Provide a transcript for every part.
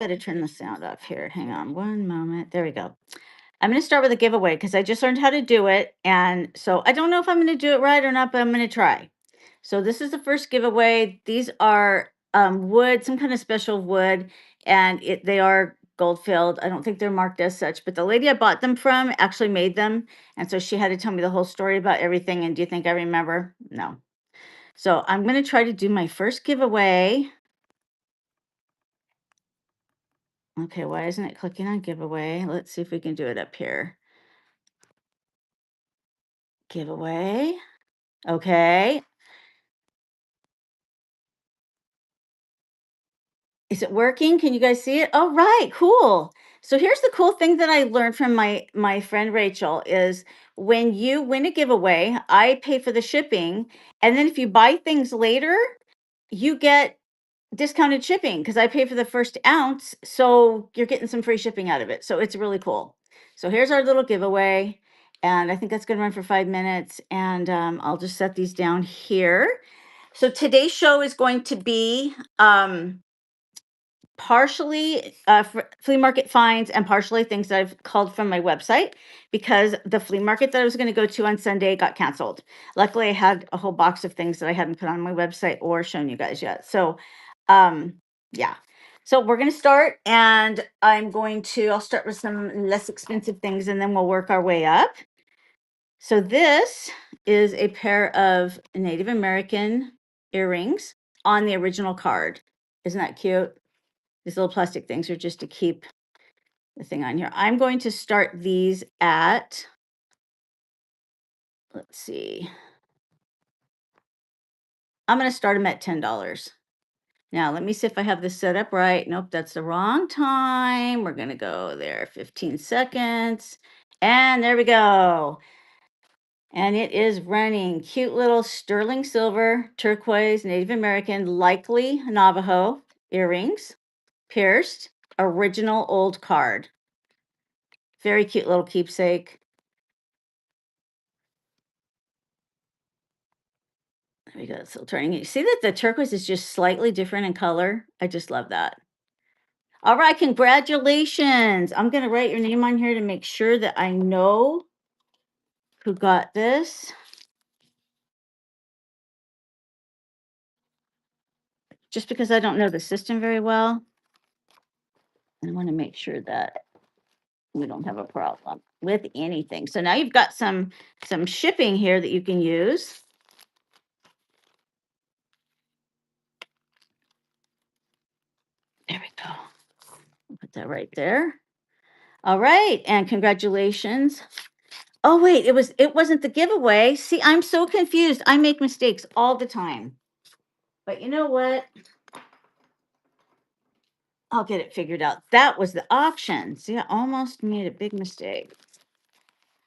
Better turn the sound off here. Hang on one moment. There we go. I'm going to start with a giveaway because I just learned how to do it. And so I don't know if I'm going to do it right or not, but I'm going to try. So this is the first giveaway. These are wood, some kind of special wood, and they are gold filled. I don't think they're marked as such, but the lady I bought them from actually made them. And so she had to tell me the whole story about everything. And do you think I remember? No. So I'm going to try to do my first giveaway. Okay, why isn't it clicking on giveaway? Let's see if we can do it up here. Giveaway. Okay. Is it working? Can you guys see it? Oh, right. Cool. So here's the cool thing that I learned from my friend Rachel is when you win a giveaway, I pay for the shipping, and then if you buy things later, you get discounted shipping because I pay for the first ounce, so you're getting some free shipping out of it. So it's really cool. So here's our little giveaway, and I think that's going to run for 5 minutes, and I'll just set these down here. So today's show is going to be partially flea market finds and partially things that I've called from my website because the flea market that I was going to go to on Sunday got canceled. Luckily, I had a whole box of things that I hadn't put on my website or shown you guys yet. So, yeah. So we're going to start, and I'll start with some less expensive things and then we'll work our way up. So this is a pair of Native American earrings on the original card. Isn't that cute? These little plastic things are just to keep the thing on here. I'm going to start these at, let's see. I'm going to start them at $10. Now, let me see if I have this set up right. Nope, that's the wrong time. We're going to go there, 15 seconds. And there we go. And it is running cute little sterling silver, turquoise, Native American, likely Navajo earrings, pierced, original old card. Very cute little keepsake. There we go. Still turning. You see that the turquoise is just slightly different in color? I just love that. All right, congratulations. I'm going to write your name on here to make sure that I know who got this. Just because I don't know the system very well, I want to make sure that we don't have a problem with anything. So now you've got some shipping here that you can use. There we go. Put that right there. All right, and congratulations. Oh wait, it wasn't the giveaway. See, I'm so confused. I make mistakes all the time. But you know what? I'll get it figured out. That was the auction. See, I almost made a big mistake.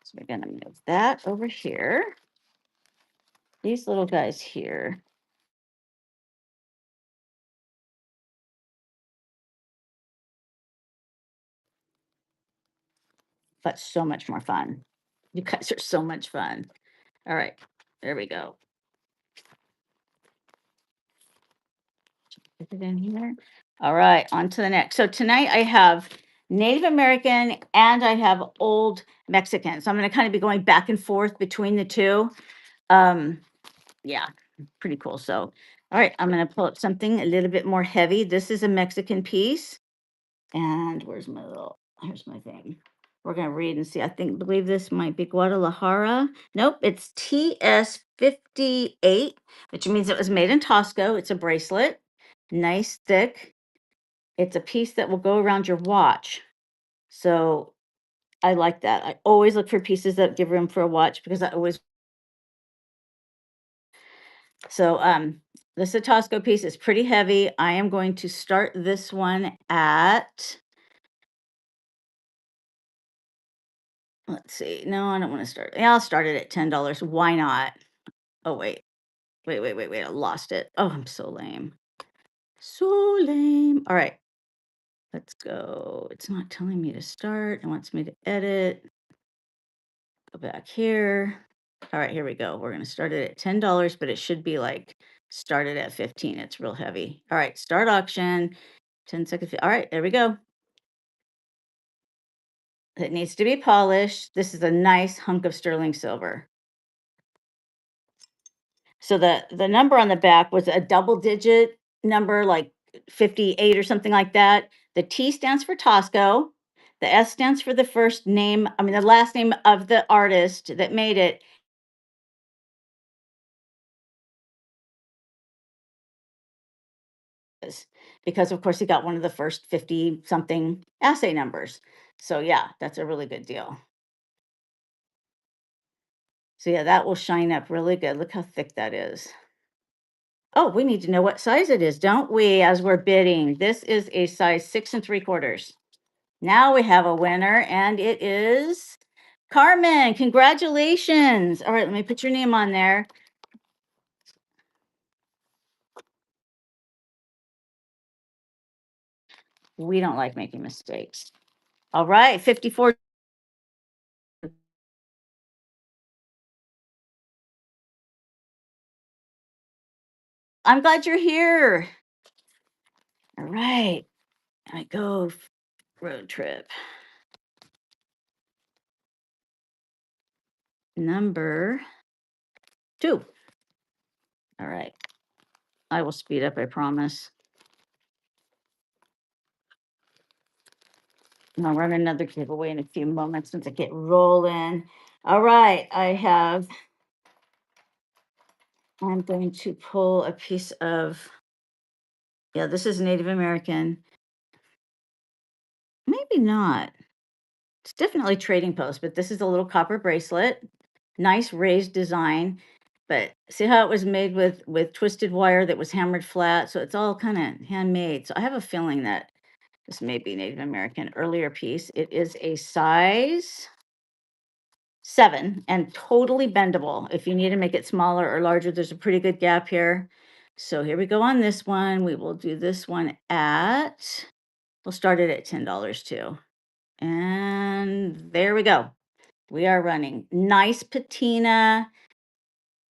So we're gonna move that over here. These little guys here. But so much more fun. You guys are so much fun. All right, there we go. Put it in here. All right, on to the next. So tonight I have Native American and I have old Mexican. So I'm going to kind of be going back and forth between the two. Yeah, pretty cool. So, all right, I'm going to pull up something a little bit more heavy. This is a Mexican piece. And here's my thing. We're going to read and see. Believe this might be Guadalajara. Nope, it's TS58, which means it was made in Tosco. It's a bracelet, nice, thick. It's a piece that will go around your watch. So I like that. I always look for pieces that give room for a watch because so the Satosco piece is pretty heavy. I am going to start this one at, let's see. No, I don't want to start. Yeah, I'll start it at $10. Why not? Oh, wait. I lost it. Oh, I'm so lame. So lame. All right. Let's go. It's not telling me to start. It wants me to edit. Go back here. All right, here we go. We're going to start it at $10, but it should be like started at 15. It's real heavy. All right, start auction. 10 seconds. All right, there we go. It needs to be polished. This is a nice hunk of sterling silver. So the number on the back was a double digit number, like 58 or something like that. The T stands for Tosco. The S stands for the first name, I mean, the last name of the artist that made it. Is because of course he got one of the first 50 something assay numbers. So yeah, that's a really good deal. So yeah, that will shine up really good. Look how thick that is. Oh, we need to know what size it is, don't we, as we're bidding? This is a size 6 3/4. Now we have a winner, and it is Carmen. Congratulations. All right, let me put your name on there. We don't like making mistakes. All right, 54. I'm glad you're here. All right, I go road trip. Number 2. All right. I will speed up, I promise. And I'll run another giveaway in a few moments since I get rolling. All right. I'm going to pull a piece of, yeah, this is Native American. Maybe not. It's definitely trading post, but this is a little copper bracelet. Nice raised design. But see how it was made with twisted wire that was hammered flat. So it's all kind of handmade. So I have a feeling that this may be Native American earlier piece. It is a size 7 and totally bendable. If you need to make it smaller or larger, there's a pretty good gap here. So here we go on this one. We will do this one at, we'll start it at $10 too. And there we go. We are running nice patina.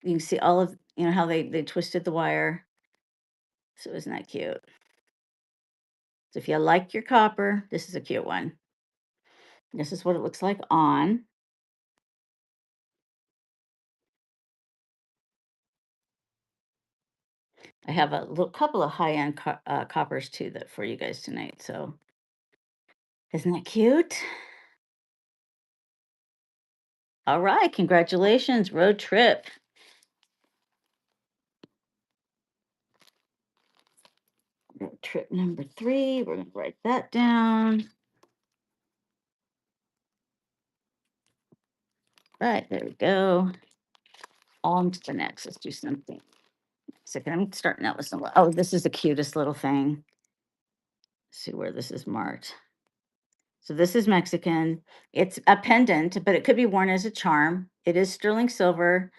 You can see all of, how they twisted the wire. So isn't that cute? So if you like your copper, this is a cute one. This is what it looks like on. I have a little couple of high-end coppers too that for you guys tonight. So isn't that cute? All right, congratulations, road trip. Road trip number 3. We're gonna write that down. Right, there we go. On to the next. Let's do something. Second, I'm starting out with some. Oh, this is the cutest little thing. See where this is marked. So this is Mexican. It's a pendant, but it could be worn as a charm. It is sterling silver.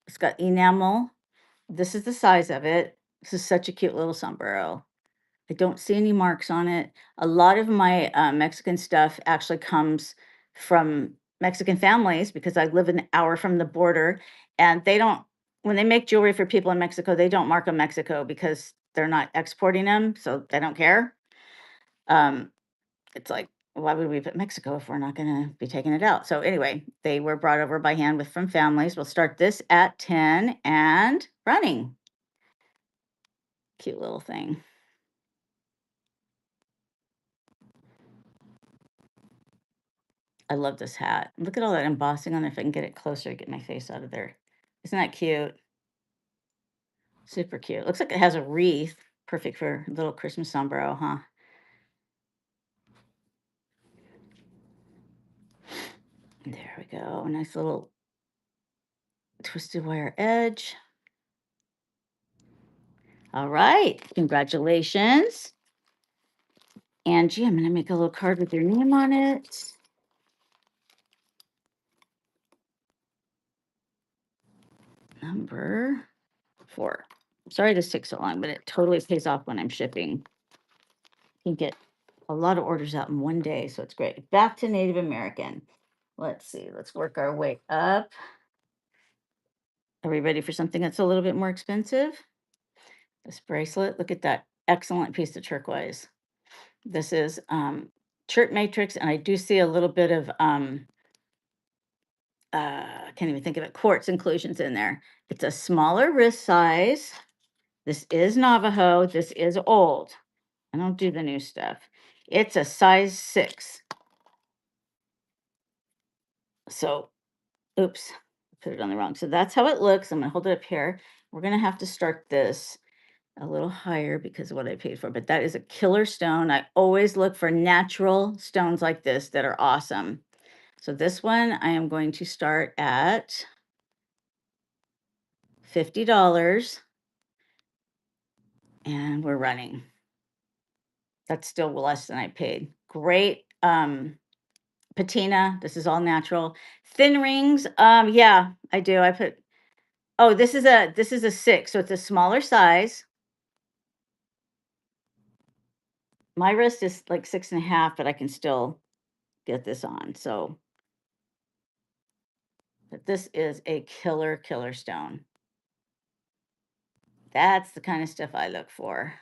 It's got enamel. This is the size of it. This is such a cute little sombrero. I don't see any marks on it. A lot of my Mexican stuff actually comes from Mexican families because I live an hour from the border, and they don't. When they make jewelry for people in Mexico, they don't mark them Mexico because they're not exporting them, so they don't care. Um, it's like, why would we put Mexico if we're not going to be taking it out? So anyway, they were brought over by hand with from families. We'll start this at 10 and running. Cute little thing. I love this hat. Look at all that embossing on it. If I can get it closer, get my face out of there. Isn't that cute? Super cute. Looks like it has a wreath. Perfect for a little Christmas sombrero, huh? There we go. Nice little twisted wire edge. All right. Congratulations. Angie, I'm going to make a little card with your name on it. Number 4. Sorry this took so long, but it totally pays off when I'm shipping. You can get a lot of orders out in one day, so it's great. Back to Native American. Let's see. Let's work our way up. Are we ready for something that's a little bit more expensive? This bracelet. Look at that excellent piece of turquoise. This is chert matrix, and I do see a little bit of I can't even think of it, quartz inclusions in there. It's a smaller wrist size. This is Navajo. This is old. I don't do the new stuff. It's a size 6. So, oops, put it on the wrong. So that's how it looks. I'm gonna hold it up here. We're gonna have to start this a little higher because of what I paid for, but that is a killer stone. I always look for natural stones like this that are awesome. So this one I am going to start at $50 and we're running. That's still less than I paid. Great patina. This is all natural. Thin rings. Yeah, I do. I put oh, this is a 6, so it's a smaller size. My wrist is like 6.5, but I can still get this on. So but this is a killer, killer stone. That's the kind of stuff I look for.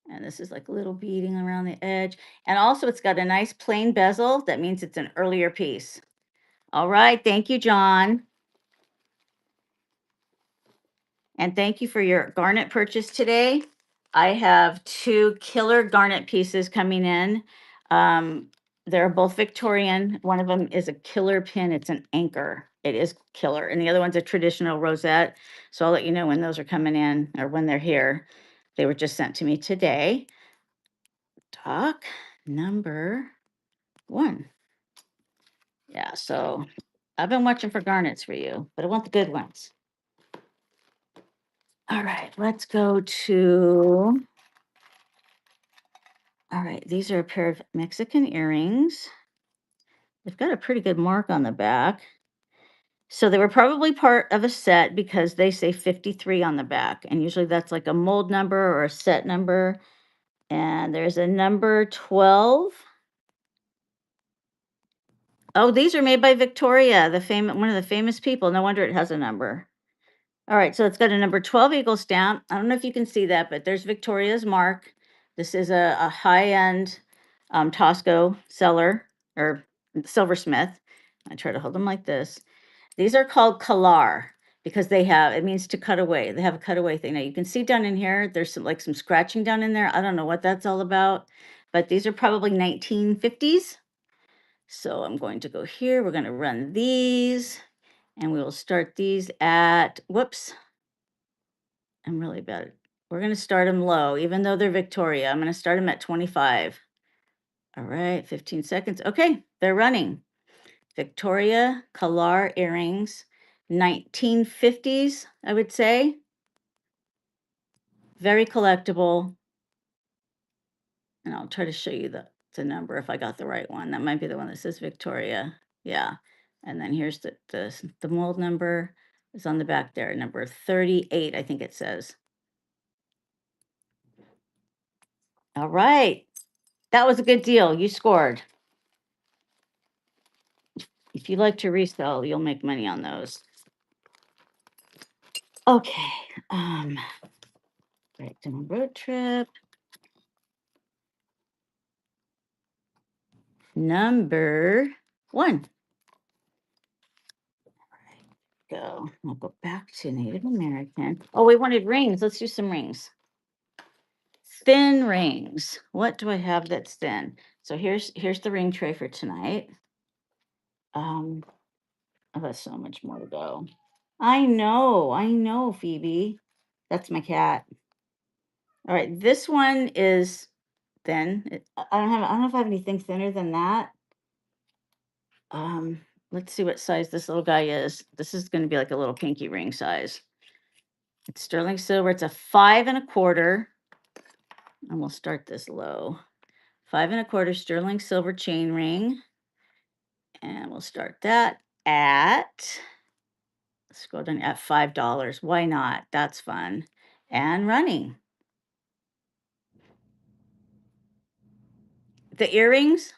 And this is like a little beading around the edge. And also it's got a nice plain bezel. That means it's an earlier piece. All right. Thank you, John. And thank you for your garnet purchase today. I have 2 killer garnet pieces coming in. They're both Victorian. One of them is a killer pin. It's an anchor. It is killer. And the other one's a traditional rosette. So I'll let you know when those are coming in or when they're here. They were just sent to me today. Doc number 1. Yeah, so I've been watching for garnets for you, but I want the good ones. All right, let's go to. All right, these are a pair of Mexican earrings. They've got a pretty good mark on the back. So they were probably part of a set because they say 53 on the back. And usually that's like a mold number or a set number. And there's a number 12. Oh, these are made by Victoria, one of the famous people. No wonder it has a number. All right, so it's got a number 12 eagle stamp. I don't know if you can see that, but there's Victoria's mark. This is a high-end Tosco seller or silversmith. I try to hold them like this. These are called kalar because it means to cut away. They have a cutaway thing. Now you can see down in here, there's some scratching down in there. I don't know what that's all about, but these are probably 1950s. So I'm going to go here. We're going to run these and we will start these at, whoops, I'm really bad. We're going to start them low, even though they're Victoria. I'm going to start them at 25. All right, 15 seconds. Okay, they're running. Victoria Kalar earrings, 1950s, I would say. Very collectible. And I'll try to show you the number if I got the right one. That might be the one that says Victoria. Yeah. And then here's the mold number is on the back there, number 38, I think it says. All right. That was a good deal. You scored. If you like to resell, you'll make money on those. Okay. Right to my road trip. Number 1. Go. I'll go back to Native American. Oh, we wanted rings. Let's do some rings. Thin rings. What do I have that's thin? So here's the ring tray for tonight. Oh, that's so much more to go. I know, Phoebe. That's my cat. All right, this one is thin. I don't know if I have anything thinner than that. Let's see what size this little guy is. This is going to be like a little pinky ring size. It's sterling silver. It's a 5 1/4. And we'll start this low. 5 1/4 sterling silver chain ring. And we'll start that at, scroll down at $5. Why not? That's fun. And running. The earrings.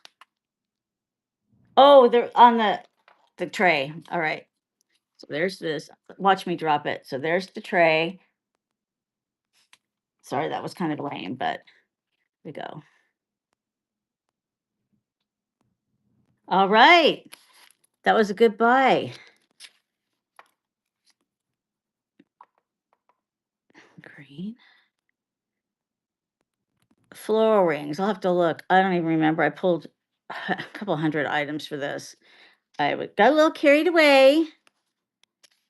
Oh, they're on the tray. All right. So there's this. Watch me drop it. So there's the tray. Sorry, that was kind of lame, but here we go. All right. That was a good buy. Green. Floral rings. I'll have to look. I don't even remember. I pulled a couple hundred items for this. Got a little carried away,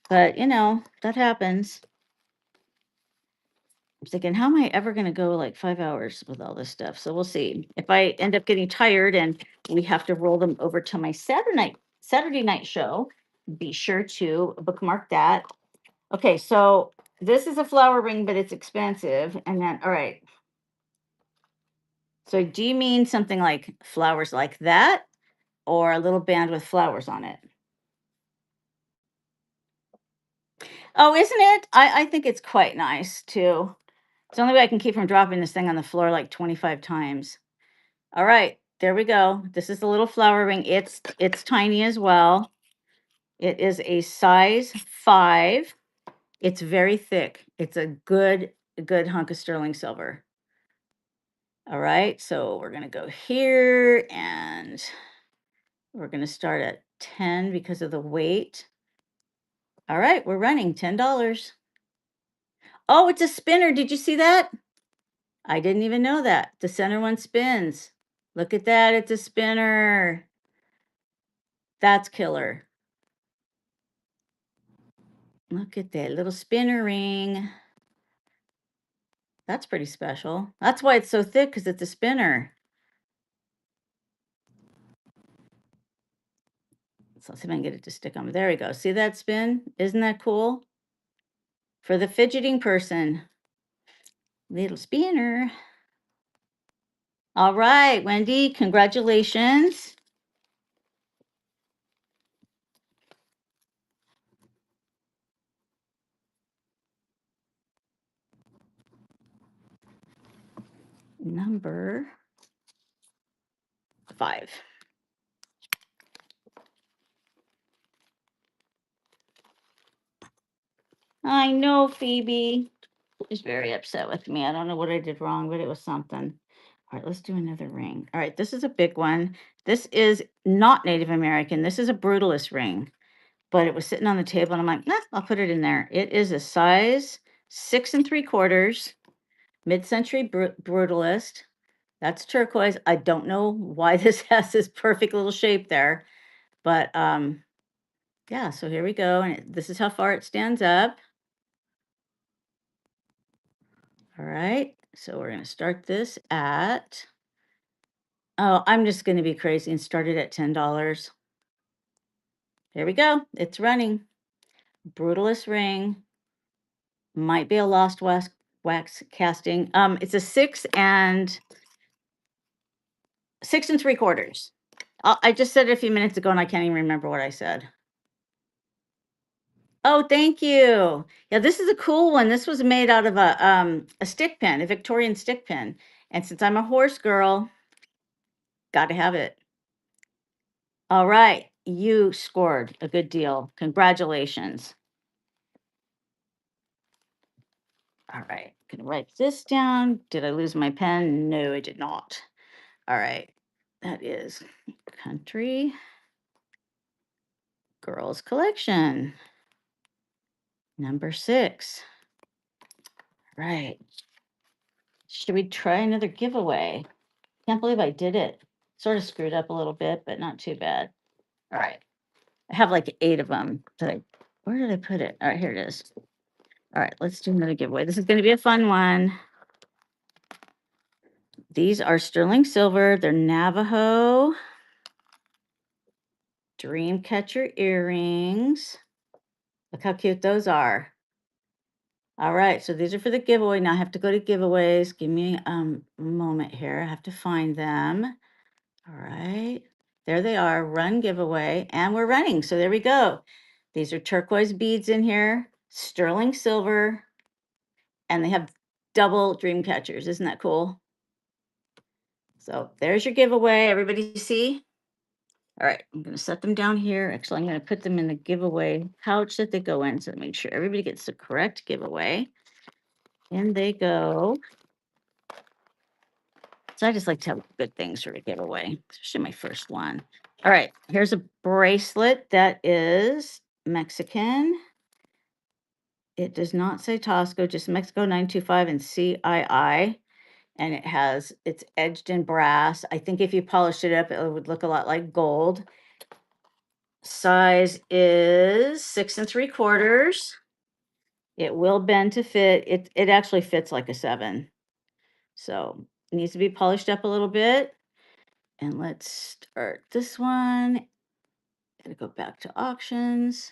but that happens. I'm thinking, how am I ever going to go like 5 hours with all this stuff? So we'll see. If I end up getting tired and we have to roll them over to my Saturday night show, be sure to bookmark that. Okay, so this is a flower ring, but it's expensive. And then, all right. So do you mean something like flowers like that, or a little band with flowers on it? Oh, isn't it? I think it's quite nice too. It's the only way I can keep from dropping this thing on the floor like 25 times. All right, there we go. This is the little flower ring. It's tiny as well. It is a size 5. It's very thick. It's a good hunk of sterling silver. All right, so we're gonna go here and we're gonna start at 10 because of the weight. All right, we're running $10. Oh, it's a spinner. Did you see that? I didn't even know that. The center one spins. Look at that. It's a spinner. That's killer. Look at that little spinner ring. That's pretty special. That's why it's so thick, because it's a spinner. So let's see if I can get it to stick on. There we go. See that spin? Isn't that cool? For the fidgeting person. Little spinner. All right, Wendy, congratulations. Number 5. I know Phoebe is very upset with me. I don't know what I did wrong, but it was something. All right, let's do another ring. All right, this is a big one. This is not Native American. This is a brutalist ring, but it was sitting on the table and I'm like, nah, I'll put it in there. It is a size 6 3/4, mid-century brutalist. That's turquoise. I don't know why this has this perfect little shape there, but yeah, so here we go. And this is how far it stands up. All right, so we're going to start this at, oh, I'm just going to be crazy and start it at $10. Here we go. It's running. Brutalist ring. Might be a lost wax casting. It's a 6 3/4. I just said it a few minutes ago and I can't even remember what I said. Oh, thank you. Yeah, this is a cool one. This was made out of a stick pin, a Victorian stick pin. And since I'm a horse girl, got to have it. All right, you scored a good deal. Congratulations. All right, gonna write this down. Did I lose my pen? No, I did not. All right, that is Country Girls Collection, number 6. Right. Should we try another giveaway? Can't believe I did it. Sort of screwed up a little bit, but not too bad. All right. I have like 8 of them. Where did I put it? All right, here it is. All right, let's do another giveaway. This is going to be a fun one. These are sterling silver. They're Navajo Dreamcatcher earrings. Look how cute those are. All right, so these are for the giveaway. Now I have to go to giveaways. Give me a moment here. I have to find them. All right, there they are. Run giveaway, and we're running. So there we go. These are turquoise beads in here, sterling silver, and they have double dream catchers. Isn't that cool? So there's your giveaway. Everybody see? All right, I'm going to set them down here. Actually, I'm going to put them in the giveaway pouch that they go in, so make sure everybody gets the correct giveaway. In they go. So I just like to have good things for a giveaway, especially my first one. All right, here's a bracelet that is Mexican. It does not say Tosco, just Mexico 925 and CII. And it's edged in brass. I think if you polished it up, it would look a lot like gold. Size is 6 3/4. It will bend to fit. It actually fits like a 7. So it needs to be polished up a little bit. And let's start this one. Gotta go back to auctions.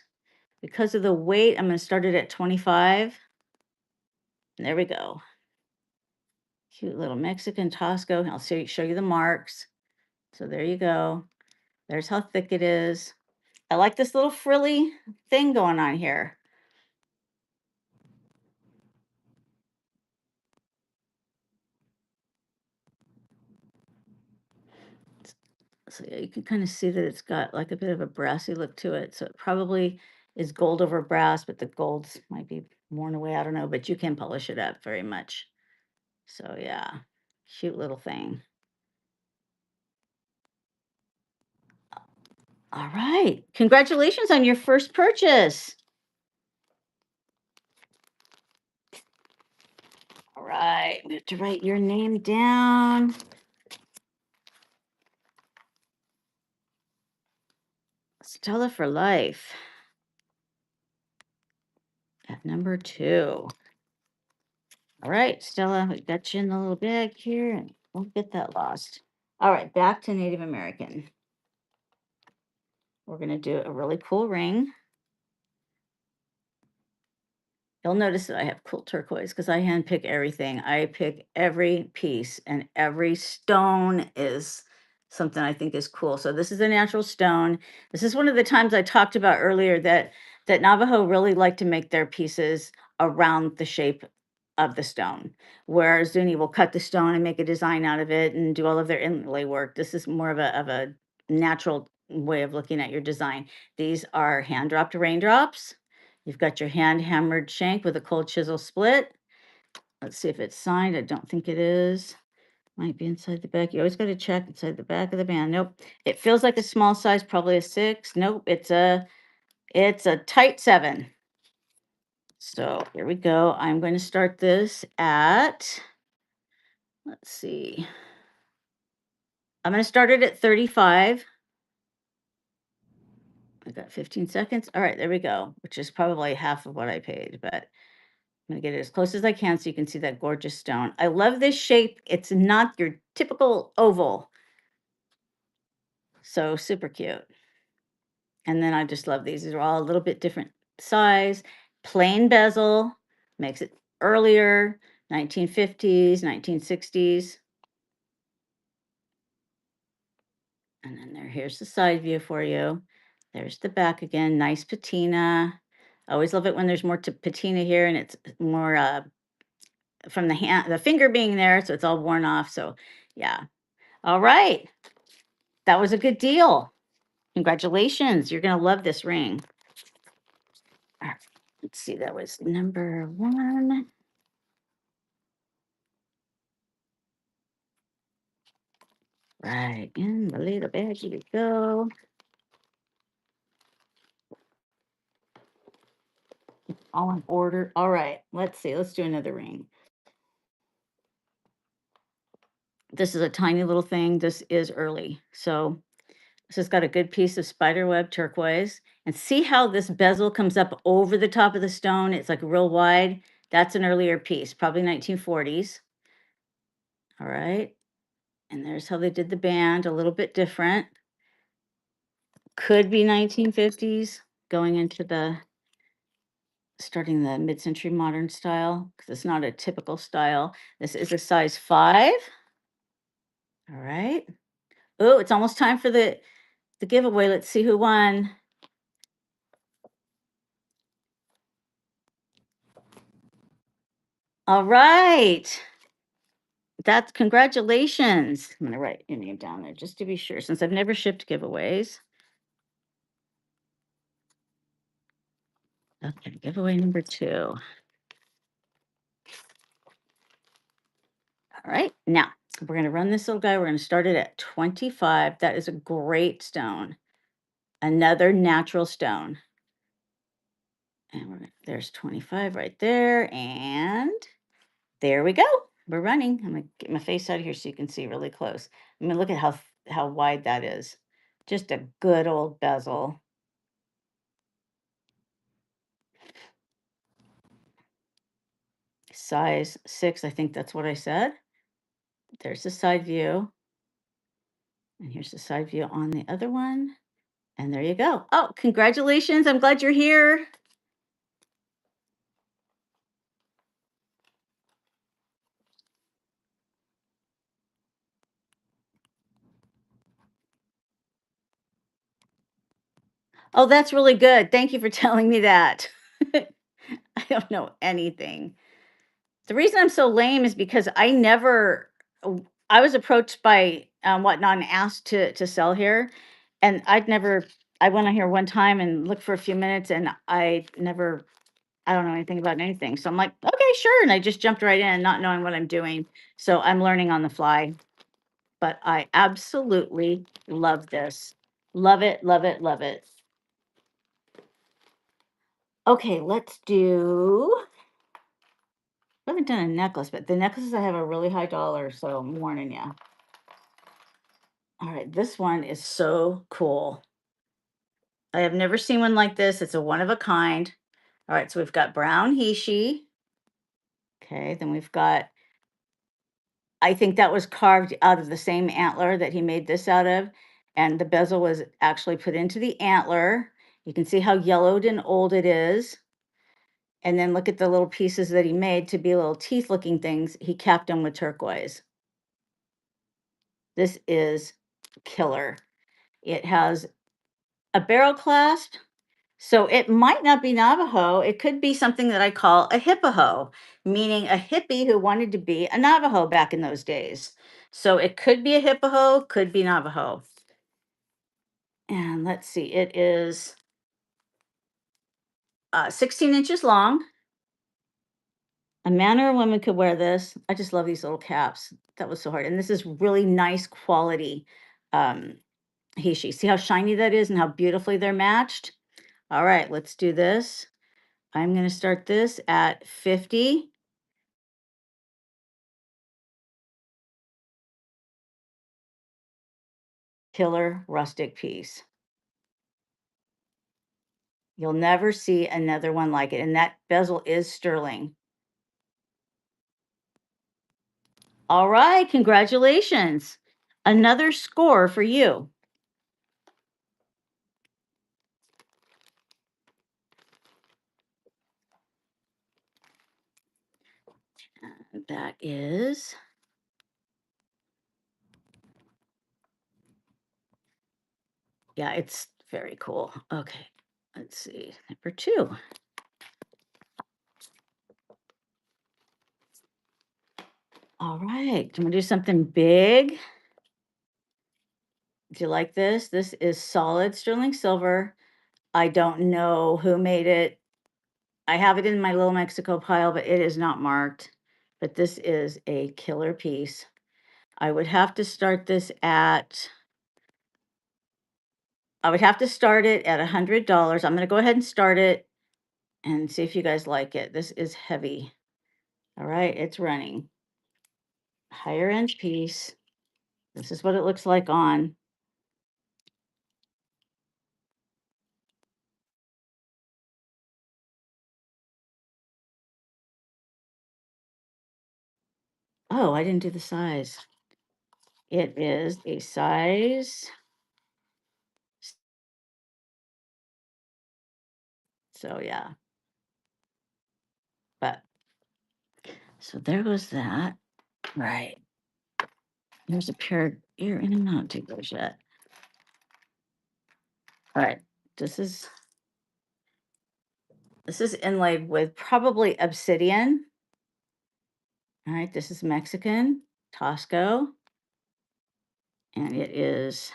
Because of the weight, I'm gonna start it at 25. And there we go. Cute little Mexican Tosco. I'll show you the marks. So there you go. There's how thick it is. I like this little frilly thing going on here. So yeah, you can kind of see that it's got like a bit of a brassy look to it. So it probably is gold over brass, but the golds might be worn away. I don't know, but you can polish it up very much. So yeah, cute little thing. All right. Congratulations on your first purchase. All right. We have to write your name down. Stella for life. At number 2. All right, Stella, we got you in the little bag here and don't get that lost. All right, back to Native American. We're going to do a really cool ring. You'll notice that I have cool turquoise because I handpick everything. I pick every piece, and every stone is something I think is cool. So this is a natural stone. This is one of the times I talked about earlier that Navajo really like to make their pieces around the shape of the stone, whereas Zuni will cut the stone and make a design out of it and do all of their inlay work. This is more of a natural way of looking at your design. These are hand dropped raindrops. You've got your hand hammered shank with a cold chisel split. Let's see if it's signed. I don't think it is. Might be inside the back. You always got to check inside the back of the band. Nope. It feels like a small size, probably a 6. Nope. It's a tight 7. So here we go. I'm going to start this at, let's see. I'm going to start it at 35. I got 15 seconds. All right, there we go, which is probably half of what I paid, but I'm gonna get it as close as I can so you can see that gorgeous stone. I love this shape. It's not your typical oval. So super cute. And then I just love these. These are all a little bit different size. Plain bezel, makes it earlier, 1950s, 1960s. And then here's the side view for you. There's the back again, nice patina. I always love it when there's more to patina here and it's more from the finger being there, so it's all worn off. So yeah. All right. That was a good deal. Congratulations. You're gonna love this ring. All right, let's see, that was number 1. Right, in the little bag you go. All in order. All right, let's see. Let's do another ring. This is a tiny little thing. This is early. So this has got a good piece of spiderweb turquoise. And see how this bezel comes up over the top of the stone? It's like real wide. That's an earlier piece, probably 1940s. All right. And there's how they did the band, a little bit different. Could be 1950s, going into starting the mid-century modern style, because it's not a typical style. This is a size 5. All right. Oh, it's almost time for the giveaway. Let's see who won. All right. That's congratulations. I'm gonna write your name down there just to be sure, since I've never shipped giveaways. Okay, giveaway number 2. All right, now we're going to run this little guy. We're going to start it at 25. That is a great stone. Another natural stone. And there's 25 right there. And there we go. We're running. I'm going to get my face out of here so you can see really close. I mean, look at how wide that is. Just a good old bezel. Size 6, I think that's what I said. There's the side view. And here's the side view on the other one. And there you go. Oh, congratulations. I'm glad you're here. Oh, that's really good. Thank you for telling me that. I don't know anything. The reason I'm so lame is because I was approached by Whatnot and asked to sell here, and I went on here one time and looked for a few minutes, and I don't know anything about anything. So I'm like, okay, sure. And I just jumped right in, not knowing what I'm doing. So I'm learning on the fly. But I absolutely love this. Love it, love it, love it. Okay, let's do. I haven't done a necklace, but the necklaces I have a really high dollar, so I'm warning you. All right, this one is so cool. I have never seen one like this. It's a one of a kind. All right, so we've got brown Heishi. Okay, then we've got, I think that was carved out of the same antler that he made this out of. And the bezel was actually put into the antler. You can see how yellowed and old it is. And then look at the little pieces that he made to be little teeth looking things. He capped them with turquoise. This is killer. It has a barrel clasp. So it might not be Navajo. It could be something that I call a hippaho, meaning a hippie who wanted to be a Navajo back in those days. So it could be a hippaho, could be Navajo. And let's see, it is 16 inches long. A man or a woman could wear this. I just love these little caps. That was so hard. And this is really nice quality Heishi. See how shiny that is and how beautifully they're matched? All right, let's do this. I'm going to start this at 50. Killer rustic piece. You'll never see another one like it. And that bezel is sterling. All right, congratulations. Another score for you. That is, yeah, it's very cool. Okay, let's see, number 2. All right, I'm gonna do something big. Do you like this? This is solid sterling silver. I don't know who made it. I have it in my little Mexico pile, but it is not marked. But this is a killer piece. I would have to start this at, I would have to start it at $100. I'm gonna go ahead and start it and see if you guys like it. This is heavy. All right, it's running. Higher end piece. This is what it looks like on. Oh, I didn't do the size. It is a size. So yeah. But so there goes that. Right. There's a pair of ear in and not do those yet. All right. This is inlaid with probably obsidian. All right, this is Mexican, Tosco. And it is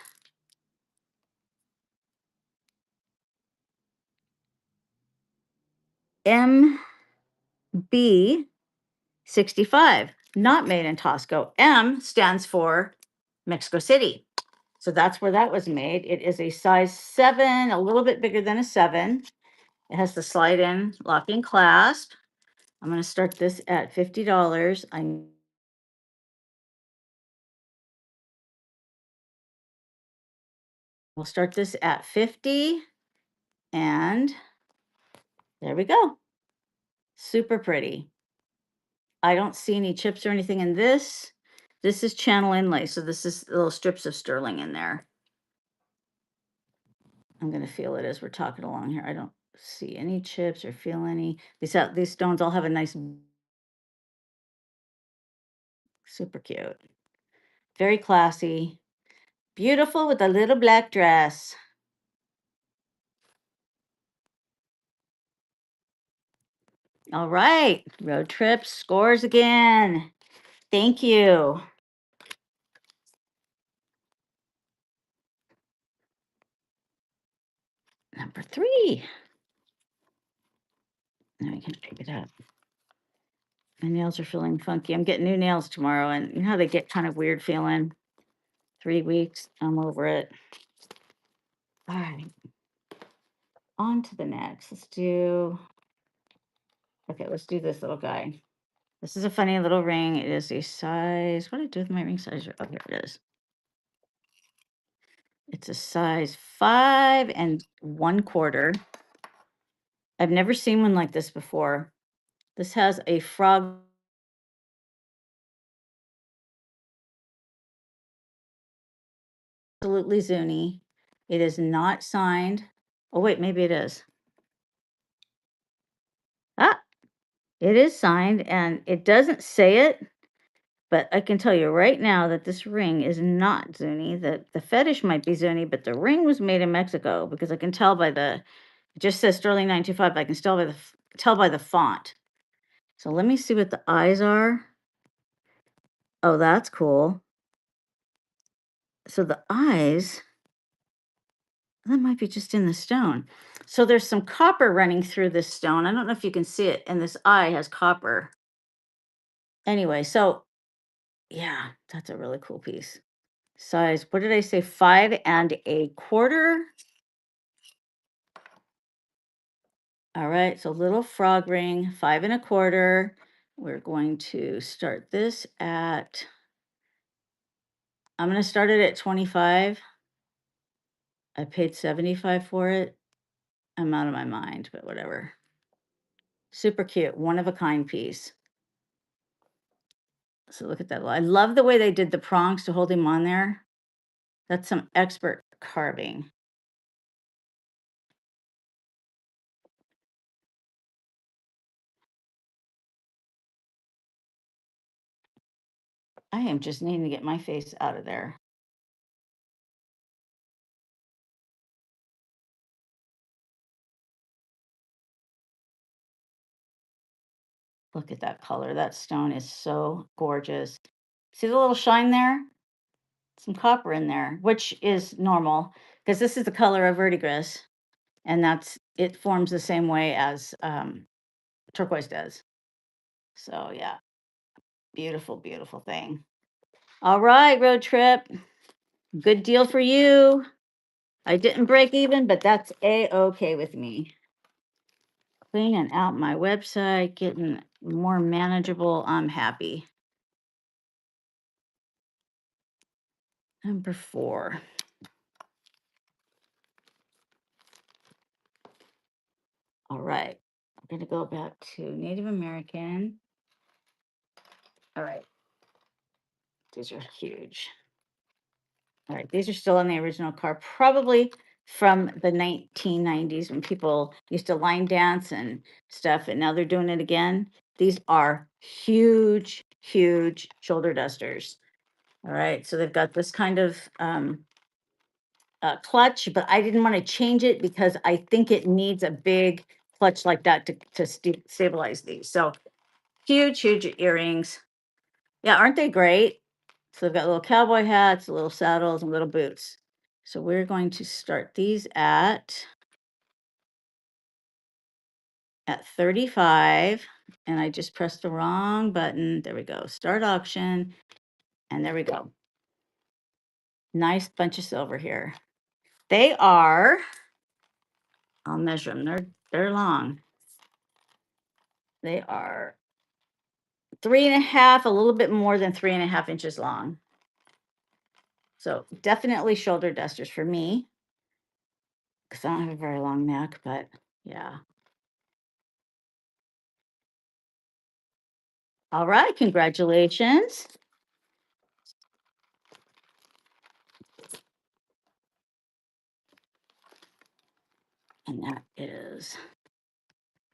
MB65. not made in Tosco. M stands for Mexico City. So that's where that was made. It is a size 7, a little bit bigger than a 7. It has the slide in locking clasp. I'm going to start this at $50. We'll start this at 50, and there we go. Super pretty. I don't see any chips or anything in this. This is channel inlay, so this is little strips of sterling in there. I'm going to feel it as we're talking along here. I don't see any chips or feel any. These stones all have a nice, super cute, very classy, beautiful with a little black dress. All right, road trip scores again. Thank you. Number 3. Now we can pick it up. My nails are feeling funky. I'm getting new nails tomorrow, and you know how they get kind of weird feeling. 3 weeks, I'm over it. All right, on to the next. Let's do this little guy. This is a funny little ring. It is a size, what did I do with my ring size? Oh, here it is. It's a size 5 1/4. I've never seen one like this before. This has a frog. Absolutely Zuni. It is not signed. Oh, wait, maybe it is. Ah, it is signed, and it doesn't say it, but I can tell you right now that this ring is not Zuni. The fetish might be Zuni, but the ring was made in Mexico, because I can tell by it just says Sterling 925. I can tell by the font. So let me see what the eyes are. Oh, that's cool. So the eyes, that might be just in the stone. So there's some copper running through this stone. I don't know if you can see it, and this eye has copper. Anyway, so yeah, that's a really cool piece. Size, what did I say? 5 1/4. All right, so little frog ring, 5 1/4. We're going to start this at, I'm going to start it at 25. I paid 75 for it. I'm out of my mind, but whatever. Super cute, one of a kind piece. So look at that. I love the way they did the prongs to hold him on there. That's some expert carving. I am just needing to get my face out of there. Look at that color. That stone is so gorgeous. See the little shine there? Some copper in there, which is normal because this is the color of verdigris, and it forms the same way as turquoise does. So yeah, beautiful, beautiful thing. All right, road trip. Good deal for you. I didn't break even, but that's a-okay with me. Cleaning out my website, getting more manageable. I'm happy. Number 4. All right. I'm going to go back to Native American. All right. These are huge. All right. These are still on the original car, probably from the 1990s when people used to line dance and stuff, and now they're doing it again. These are huge, huge shoulder dusters. All right. So they've got this kind of clutch, but I didn't want to change it because I think it needs a big clutch like that to stabilize these. So huge, huge earrings. Yeah, aren't they great? So they've got little cowboy hats, little saddles, and little boots. So we're going to start these at 35, and I just pressed the wrong button. There we go. Start auction. And there we go. Nice bunch of silver here. They are, I'll measure them. They're long. They are 3.5, a little bit more than 3.5 inches long. So definitely shoulder dusters for me because I don't have a very long neck, but yeah. All right, congratulations. And that is,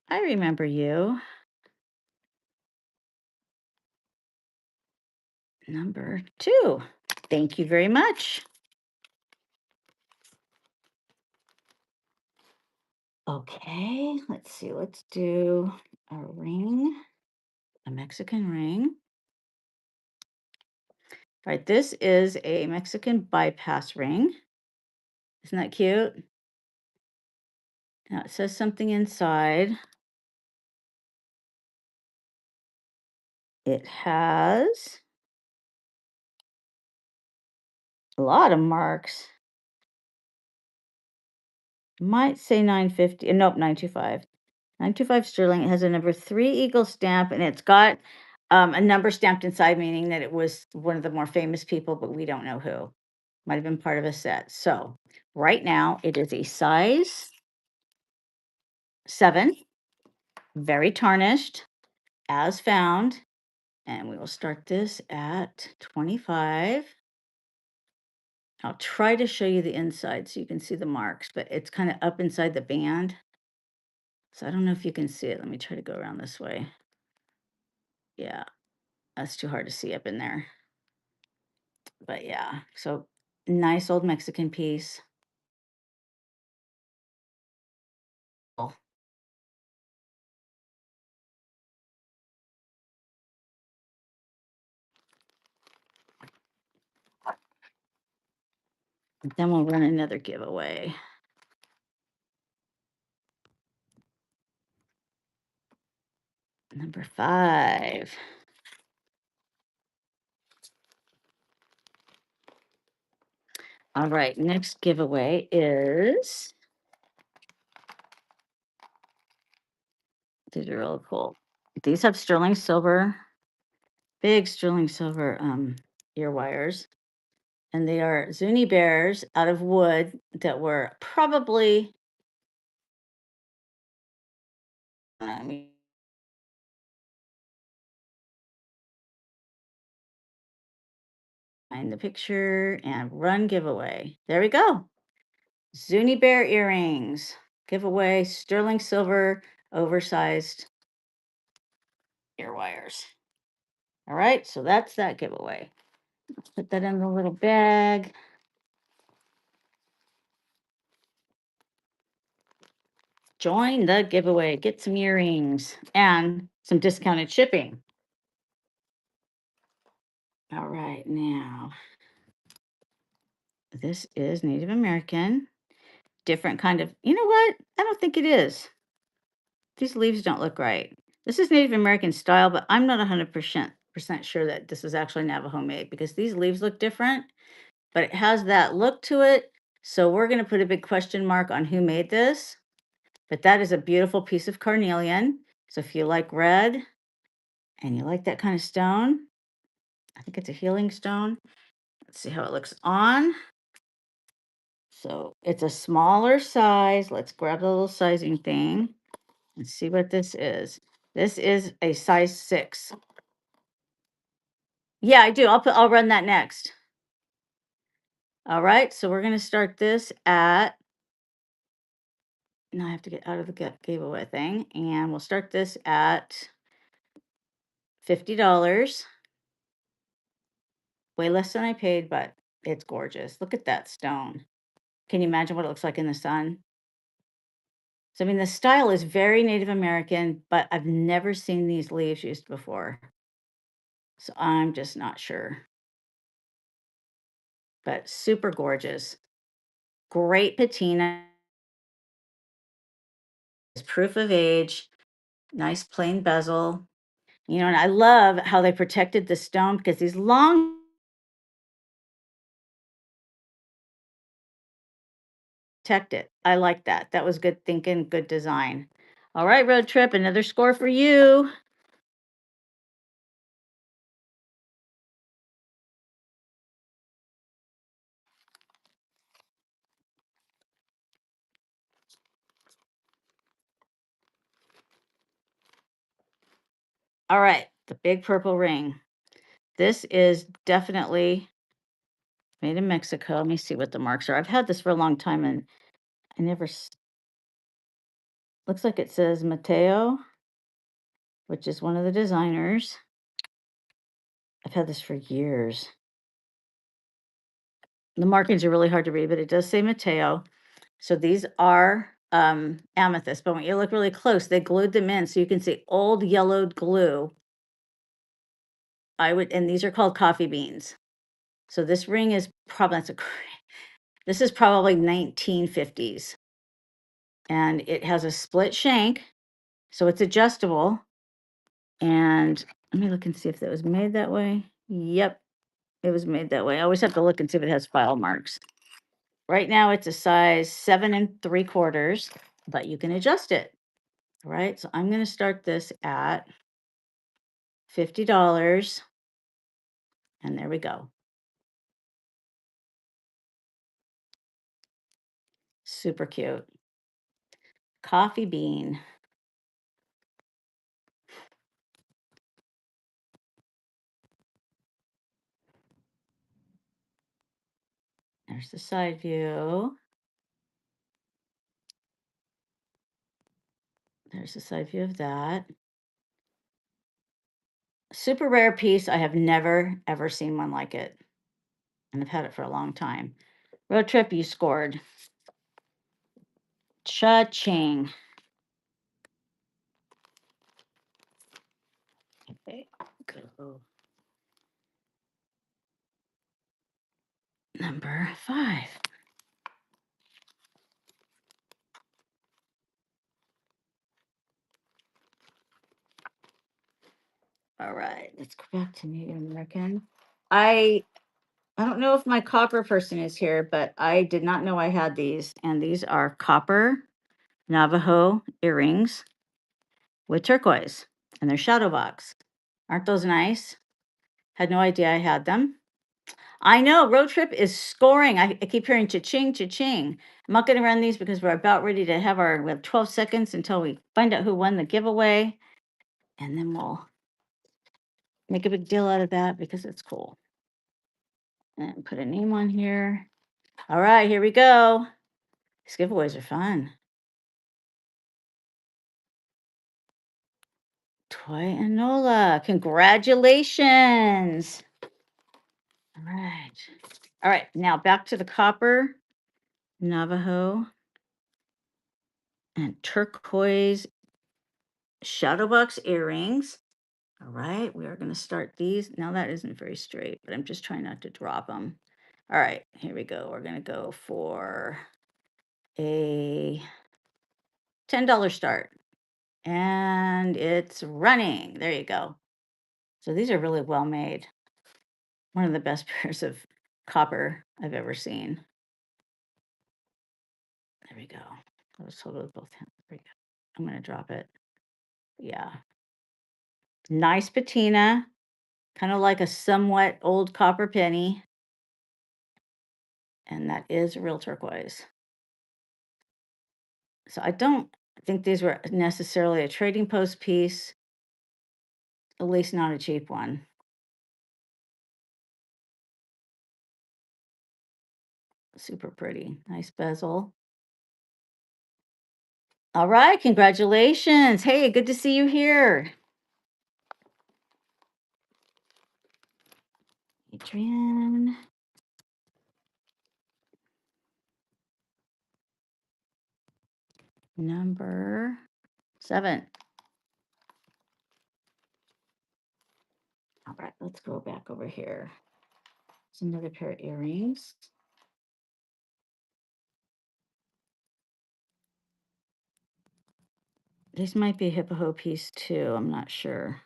I remember you. Number 2. Thank you very much. Okay, let's see. Let's do a ring, a Mexican ring. All right, this is a Mexican bypass ring. Isn't that cute? Now it says something inside. It has a lot of marks. Might say 950. Nope, 925. 925 sterling. It has a number 3 eagle stamp, and it's got a number stamped inside, meaning that it was one of the more famous people, but we don't know who. Might have been part of a set. So right now it is a size 7, very tarnished, as found. And we will start this at 25. I'll try to show you the inside so you can see the marks, but it's kind of up inside the band. So I don't know if you can see it. Let me try to go around this way. Yeah, that's too hard to see up in there. But yeah, so nice old Mexican piece. Oh, then we'll run another giveaway. Number 5. All right, next giveaway is, these are real cool. These have sterling silver, big sterling silver ear wires. And they are Zuni bears out of wood that were probably, I mean, find the picture and run giveaway. There we go. Zuni bear earrings giveaway, sterling silver, oversized ear wires. All right, so that's that giveaway. Let's put that in the little bag. Join the giveaway, get some earrings and some discounted shipping. All right, now this is Native American. Different kind of, you know what? I don't think it is. These leaves don't look right. This is Native American style, but I'm not 100% sure that this is actually Navajo made because these leaves look different, but it has that look to it. So we're going to put a big question mark on who made this. But that is a beautiful piece of carnelian. So if you like red and you like that kind of stone, I think it's a healing stone. Let's see how it looks on. So it's a smaller size. Let's grab the little sizing thing and see what this is. This is a size 6. Yeah, I do. I'll run that next. All right, so we're gonna start this at, now I have to get out of the giveaway thing, and we'll start this at $50. Way less than I paid, but it's gorgeous. Look at that stone. Can you imagine what it looks like in the sun? So I mean, the style is very Native American, but I've never seen these leaves used before. So I'm just not sure. But super gorgeous. Great patina. It's proof of age. Nice plain bezel. You know, and I love how they protected the stone because these long protect it. I like that. That was good thinking, good design. All right, road trip, another score for you. All right, the big purple ring. This is definitely made in Mexico. Let me see what the marks are. I've had this for a long time and I never looks like it says Mateo, which is one of the designers. I've had this for years. The markings are really hard to read, but it does say Mateo. So these are amethyst, but when you look really close, they glued them in so you can see old yellowed glue. And these are called coffee beans. So this ring is probably, this is probably 1950s. And it has a split shank, so it's adjustable. And let me look and see if that was made that way. Yep, it was made that way. I always have to look and see if it has file marks. Right now it's a size 7 3/4, but you can adjust it. Right, so I'm gonna start this at $50. And there we go. Super cute. Coffee bean. There's the side view. There's the side view of that. Super rare piece. I have never, ever seen one like it. And I've had it for a long time. Road trip, you scored. Cha-ching. Okay, go. Number 5. All right, let's go back to Native American. I don't know if my copper person is here, but I did not know I had these. And these are copper Navajo earrings with turquoise, and they're shadow box. Aren't those nice? Had no idea I had them. I know road trip is scoring. I keep hearing cha-ching, cha-ching. I'm not going to run these because we're about ready to have we have 12 seconds until we find out who won the giveaway. And then we'll make a big deal out of that because it's cool. And put a name on here. All right, here we go. These giveaways are fun. Toy and Nola, congratulations. All right. All right, now back to the copper Navajo and turquoise shadow box earrings. All right, we are going to start these. Now that isn't very straight, but I'm just trying not to drop them. All right, here we go. We're going to go for a $10 start. And it's running. There you go. So these are really well made. One of the best pairs of copper I've ever seen. There we go. Let's hold it with both hands. There we go. I'm going to drop it. Yeah. Nice patina, kind of like a somewhat old copper penny. And that is real turquoise. So I don't think these were necessarily a trading post piece, at least not a cheap one. Super pretty. Nice bezel. All right, congratulations. Hey, good to see you here. Adrian. Number 7. All right, let's go back over here. It's another pair of earrings. These might be Hippo piece too. I'm not sure.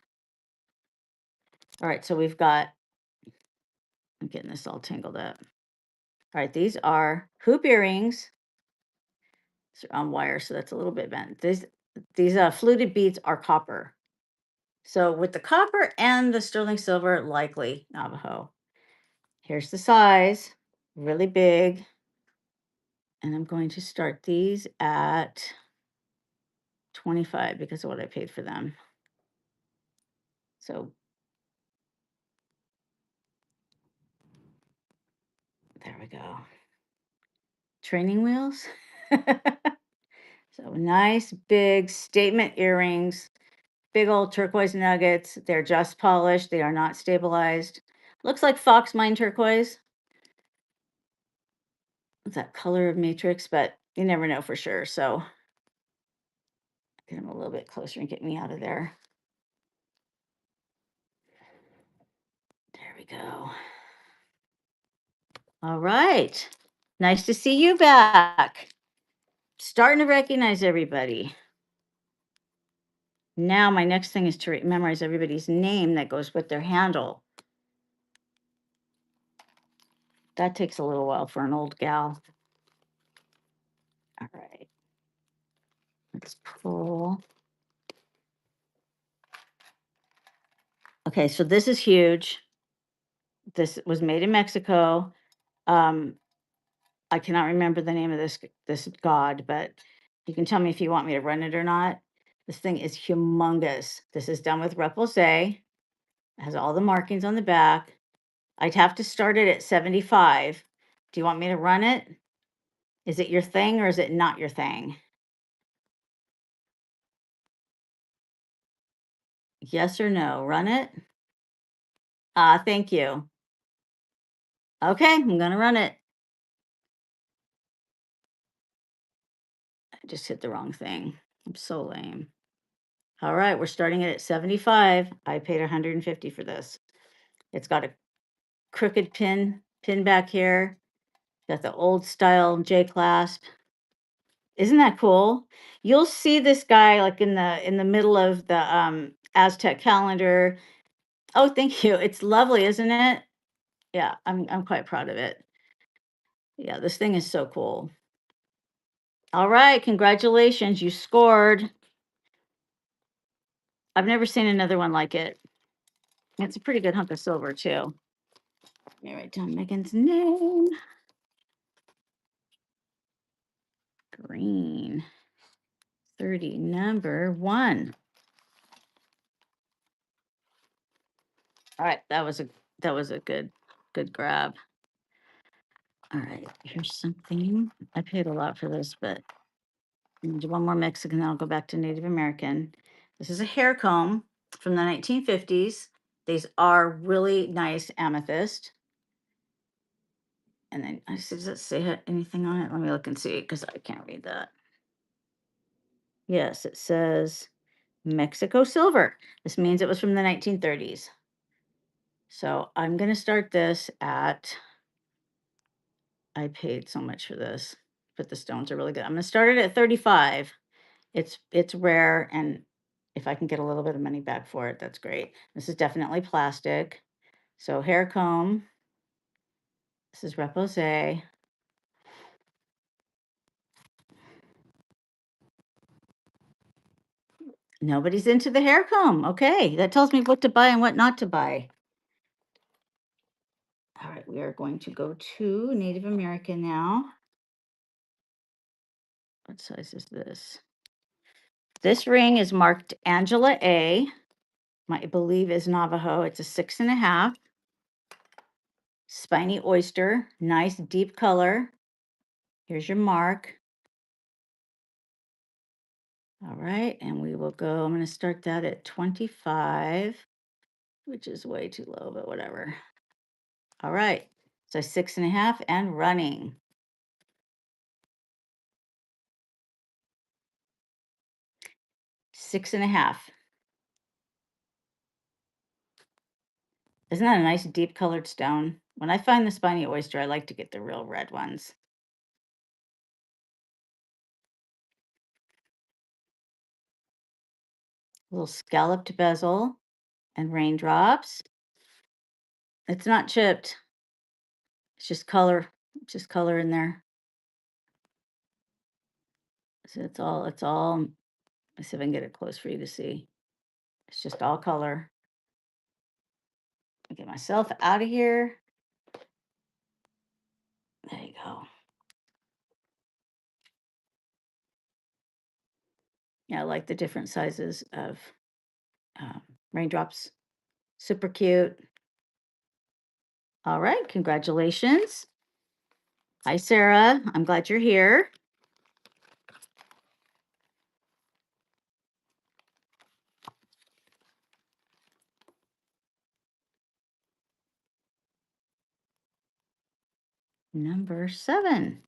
All right, so we've got, I'm getting this all tangled up. All right, these are hoop earrings. They're on wire, so that's a little bit bent. These fluted beads are copper. So with the copper and the sterling silver, likely Navajo. Here's the size, really big. And I'm going to start these at 25 because of what I paid for them. So there we go. Training wheels. So nice big statement earrings, big old turquoise nuggets. They're just polished. They are not stabilized. Looks like fox mine turquoise. It's that color of matrix, but you never know for sure. So get them a little bit closer and get me out of there. There we go. All right. Nice to see you back. Starting to recognize everybody. Now my next thing is to memorize everybody's name that goes with their handle. That takes a little while for an old gal. All right. Let's pull. Okay, so this is huge. This was made in Mexico. I cannot remember the name of this god, but you can tell me if you want me to run it or not. This thing is humongous. This is done with repulse. It has all the markings on the back. I'd have to start it at 75. Do you want me to run it? Is it your thing or is it not your thing? Yes or no? Run it? Thank you. Okay, I'm gonna run it. I just hit the wrong thing. I'm so lame. All right, we're starting it at 75. I paid 150 for this. It's got a crooked pin back here. Got the old style J clasp. Isn't that cool? You'll see this guy like in the middle of the Aztec calendar. Oh, thank you. It's lovely, isn't it? Yeah, I'm quite proud of it. Yeah, this thing is so cool. All right, congratulations. You scored. I've never seen another one like it. It's a pretty good hunk of silver too. Let me write down Megan's name. Green. 30, number 1. All right, that was a good grab. All right, here's something. I paid a lot for this, but I'm gonna do one more Mexican, then I'll go back to Native American. This is a hair comb from the 1950s. These are really nice amethyst. And then does it say anything on it? Let me look and see because I can't read that. Yes, it says Mexico silver. This means it was from the 1930s. So I'm going to start this at, I paid so much for this, but the stones are really good. I'm going to start it at 35. It's rare, and if I can get a little bit of money back for it, that's great. This is definitely plastic. So hair comb. This is repose. Nobody's into the hair comb. Okay, that tells me what to buy and what not to buy. All right, we are going to go to Native American now. What size is this? This ring is marked Angela A. I believe is Navajo. It's a 6.5. Spiny oyster, nice deep color. Here's your mark. All right, and we will go, I'm going to start that at 25, which is way too low, but whatever. All right, so 6.5 and running. Six and a half. Isn't that a nice deep colored stone? When I find the spiny oyster, I like to get the real red ones. little scalloped bezel and raindrops. It's not chipped. It's just color. Just color in there. So it's all, let's see if I can get it close for you to see. It's just all color. Get myself out of here. There you go. Yeah, I like the different sizes of raindrops. Super cute. All right, congratulations. Hi, Sarah. I'm glad you're here. Number 7.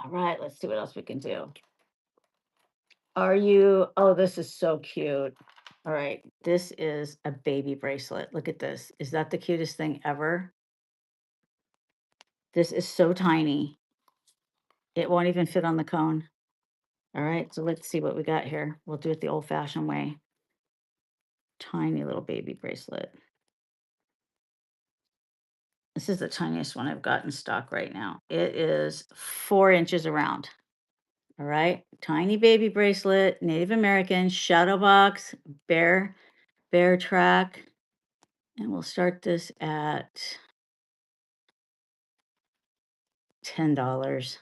All right, let's see what else we can do. Oh, this is so cute. All right, this is a baby bracelet. Look at this. Is that the cutest thing ever? This is so tiny. It won't even fit on the cone. All right, so let's see what we got here. We'll do it the old-fashioned way. Tiny little baby bracelet. This is the tiniest one I've got in stock right now. It is 4 inches around. All right, tiny baby bracelet, Native American, shadow box, bear track. And we'll start this at $10.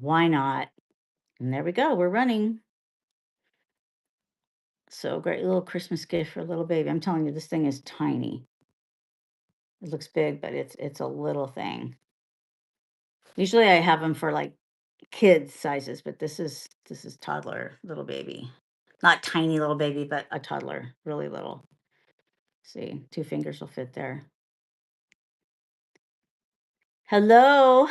Why not? And there we go. We're running. So great little Christmas gift for a little baby. I'm telling you, this thing is tiny. It looks big, but it's a little thing. Usually I have them for like kids sizes, but this is toddler little baby. Not tiny little baby, but a toddler, really little. See, 2 fingers will fit there. Hello.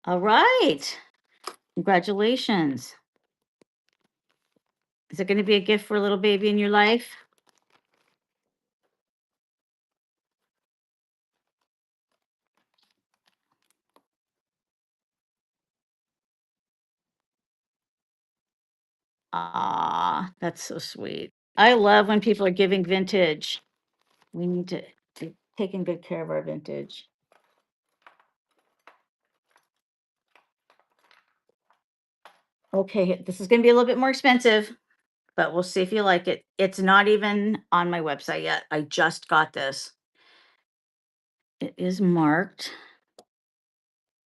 All right. Congratulations. Is it going to be a gift for a little baby in your life? Ah, that's so sweet. I love when people are giving vintage. We need to be taking good care of our vintage. Okay, this is going to be a little bit more expensive, but we'll see if you like it. It's not even on my website yet. I just got this. It is marked.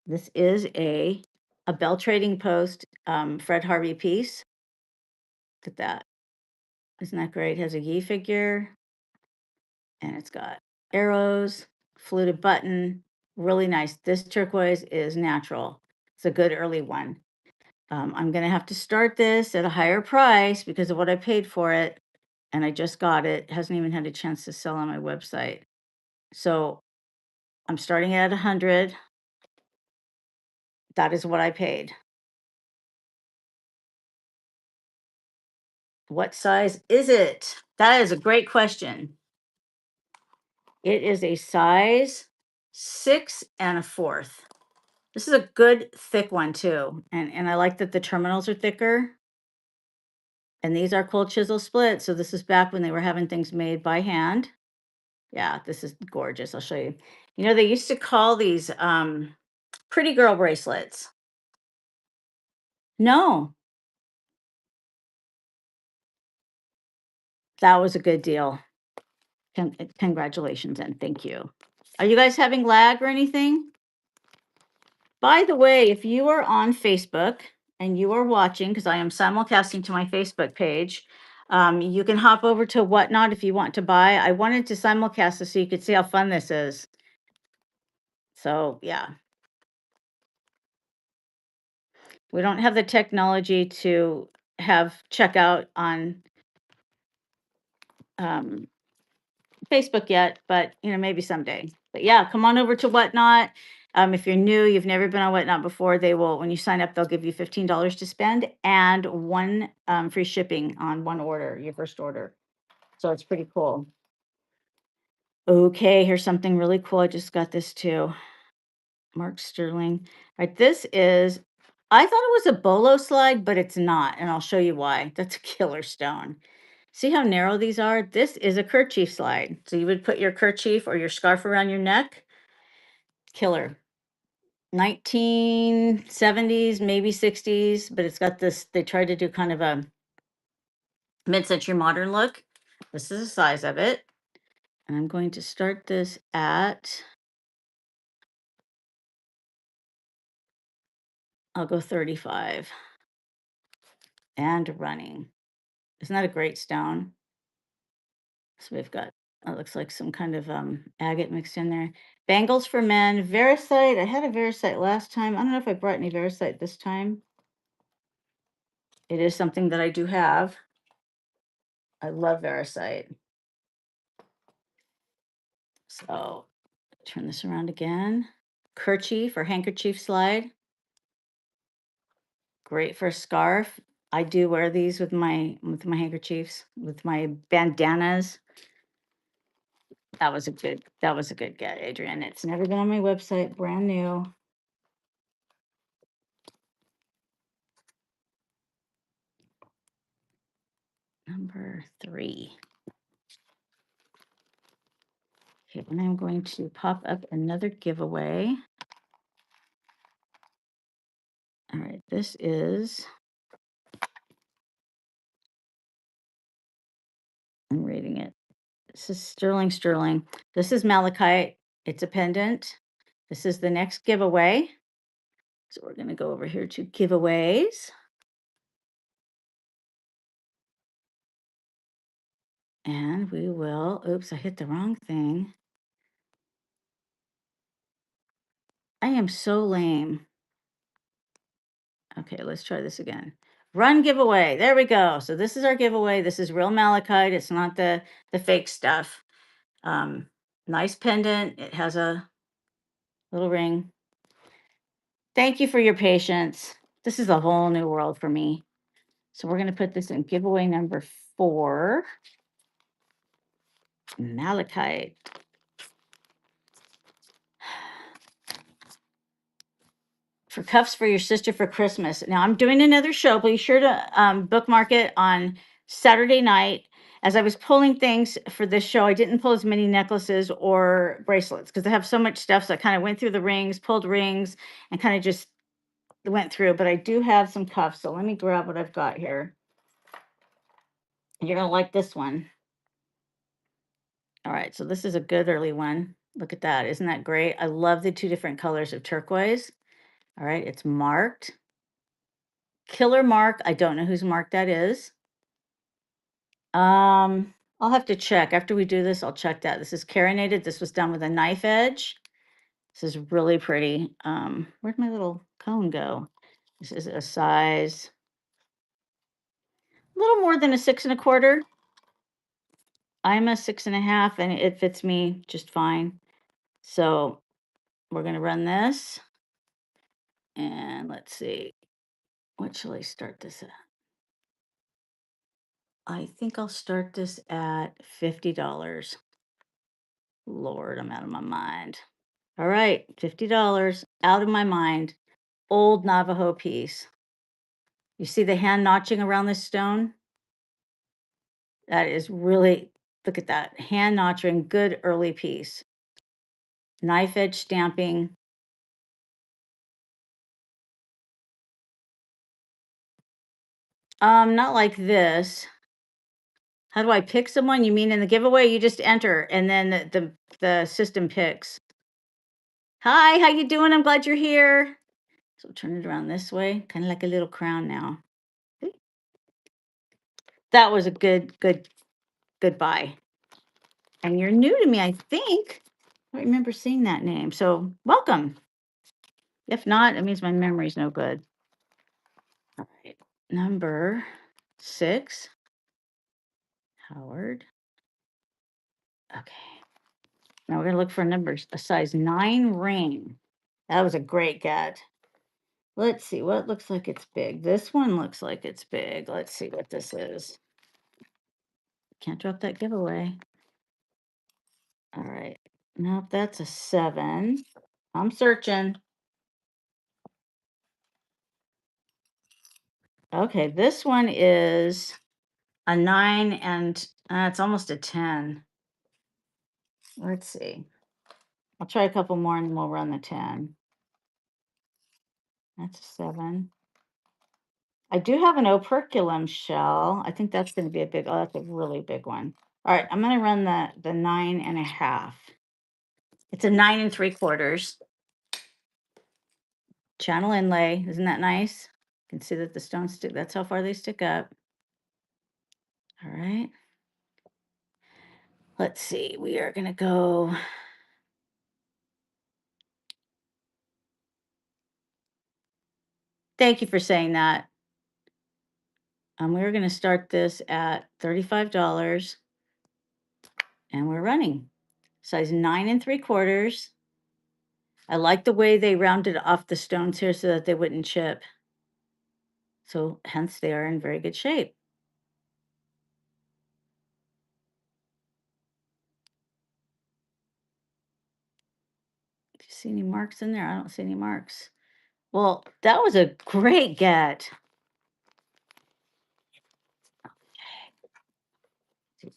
This is a Bell Trading Post Fred Harvey piece. Look at that. Isn't that great? It has a Yee figure and it's got arrows, fluted button, really nice. This turquoise is natural. It's a good early one. I'm going to have to start this at a higher price because of what I paid for it. And I just got it. Hasn't even had a chance to sell on my website. So I'm starting at 100. That is what I paid. What size is it? That is a great question. It is a size 6 1/4. This is a good thick one too. And I like that the terminals are thicker. And these are cold chisel split. So this is back when they were having things made by hand. Yeah, this is gorgeous. I'll show you. You know, they used to call these pretty girl bracelets. No, that was a good deal. Congratulations and thank you. Are you guys having lag or anything? By the way, if you are on Facebook and you are watching, because I am simulcasting to my Facebook page, you can hop over to Whatnot if you want to buy. I wanted to simulcast this so you could see how fun this is. So yeah. We don't have the technology to have checkout on Facebook yet, but maybe someday. But yeah, come on over to Whatnot. If you're new, you've never been on Whatnot before, they will, when you sign up, they'll give you $15 to spend and one free shipping on one order, your first order. So it's pretty cool. Okay, here's something really cool. I just got this too. Mark Sterling. All right, this is, I thought it was a bolo slide, but it's not, and I'll show you why. That's a killer stone. See how narrow these are? This is a kerchief slide. So you would put your kerchief or your scarf around your neck. Killer. 1970s, maybe 60s, but it's got this, they tried to do kind of a mid-century modern look. This is the size of it. And I'm going to start this at, I'll go 35 and running. Isn't that a great stone? So we've got, it looks like some kind of agate mixed in there. Bangles for men, Veracite. I had a Veracite last time. I don't know if I brought any Veracite this time. It is something that I do have. I love Veracite. So turn this around again. Kerchief or handkerchief slide. Great for a scarf. I do wear these with my handkerchiefs, with my bandanas. That was a good get, Adrian. It's never been on my website, brand new. Number 3. Okay, and I'm going to pop up another giveaway. All right, this is, I'm reading it. This is sterling. This is malachite. It's a pendant. This is the next giveaway. So we're going to go over here to giveaways. And we will, oops, I hit the wrong thing. I am so lame. Okay, let's try this again. Run giveaway. There we go. So this is our giveaway. This is real malachite. It's not the fake stuff. Nice pendant. It has a little ring. Thank you for your patience. This is a whole new world for me. So we're going to put this in giveaway number 4. Malachite. For cuffs for your sister for Christmas. Now I'm doing another show. Be sure to bookmark it on Saturday night. As I was pulling things for this show, I didn't pull as many necklaces or bracelets because I have so much stuff. So I kind of went through the rings, pulled rings, and kind of just went through. But I do have some cuffs. So let me grab what I've got here. You're going to like this one. All right. So this is a good early one. Look at that. Isn't that great? I love the 2 different colors of turquoise. All right. It's marked. Killer mark. I don't know whose mark that is. I'll have to check. After we do this, I'll check that. This is carinated. This was done with a knife edge. This is really pretty. Where'd my little cone go? This is a size, a little more than a 6 1/4. I'm a 6 1/2 and it fits me just fine. So we're going to run this and let's see. What shall I start this at? I think I'll start this at $50. Lord, I'm out of my mind. All right, $50, out of my mind. Old Navajo piece. You see the hand notching around this stone? That is really, look at that. Hand notching, good early piece. Knife edge stamping. Not like this. How do I pick someone? You mean in the giveaway? You just enter and then the system picks. Hi, how you doing? I'm glad you're here. So turn it around this way, kind of like a little crown now. That was a good buy. And you're new to me, I think. I don't remember seeing that name. So welcome. If not, it means my memory's no good. All right. Number 6. Howard. Okay. Now we're going to look for a size 9 ring. That was a great get. Let's see what looks like it's big. This one looks like it's big. Let's see what this is. Can't drop that giveaway. All right. Nope, that's a 7. I'm searching. Okay, this one is a 9 and it's almost a 10. Let's see. I'll try a couple more and we'll run the 10. That's a 7. I do have an operculum shell. I think that's going to be a big, oh, that's a really big one. All right, I'm going to run the 9.5. It's a 9 3/4. Channel inlay. Isn't that nice? You can see that the stones stick. That's how far they stick up. All right. Let's see. We are going to go. Thank you for saying that. We're going to start this at $35 and we're running. Size 9 3/4. I like the way they rounded off the stones here so that they wouldn't chip. So hence they are in very good shape. Do you see any marks in there? I don't see any marks. Well, that was a great get.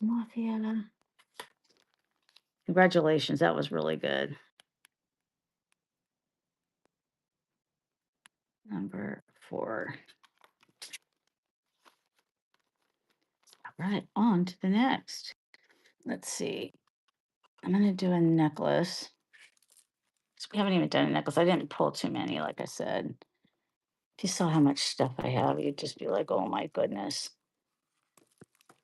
Mafia. Congratulations. That was really good. Number 4. All right, on to the next. Let's see. I'm going to do a necklace. So we haven't even done a necklace. I didn't pull too many, like I said. If you saw how much stuff I have, you'd just be like, oh my goodness.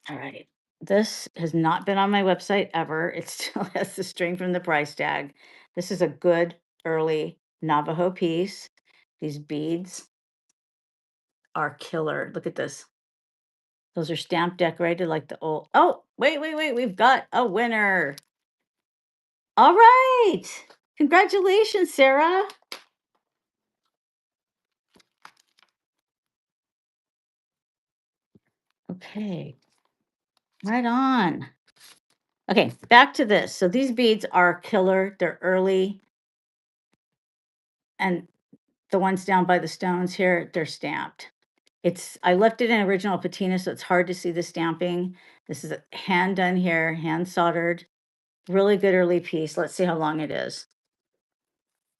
All right. This has not been on my website ever. It still has the string from the price tag. This is a good early Navajo piece. These beads are killer. Look at this. Those are stamp decorated like the old. Oh, wait. We've got a winner. All right. Congratulations, Sarah. Okay. Right on. Okay, back to this. So these beads are killer. They're early. And the ones down by the stones here, they're stamped. I left it in original patina, so it's hard to see the stamping. This is a hand done here, hand soldered. Really good early piece. Let's see how long it is.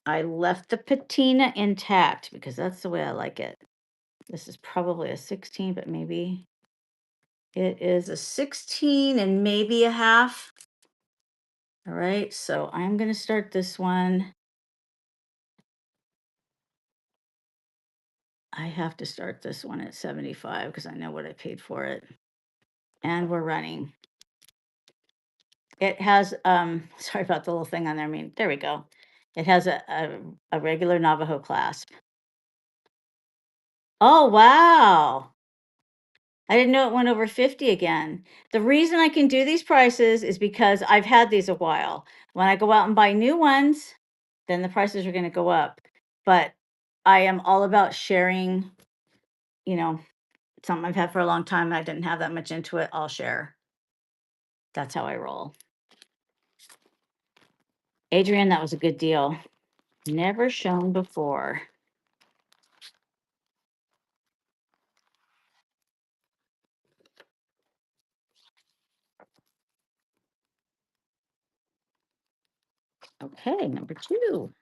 I left the patina intact because that's the way I like it. This is probably a 16, but maybe it is a 16 and maybe a half. All right, so I'm going to start this one. I have to start this one at 75 because I know what I paid for it. And we're running. It has, sorry about the little thing on there. I mean, there we go. It has a regular Navajo clasp. Oh, wow. I didn't know it went over 50 again. The reason I can do these prices is because I've had these a while. When I go out and buy new ones, then the prices are going to go up. But I am all about sharing, you know, something I've had for a long time. I didn't have that much into it. I'll share. That's how I roll. Adrian, that was a good deal. Never shown before. Okay, number 2.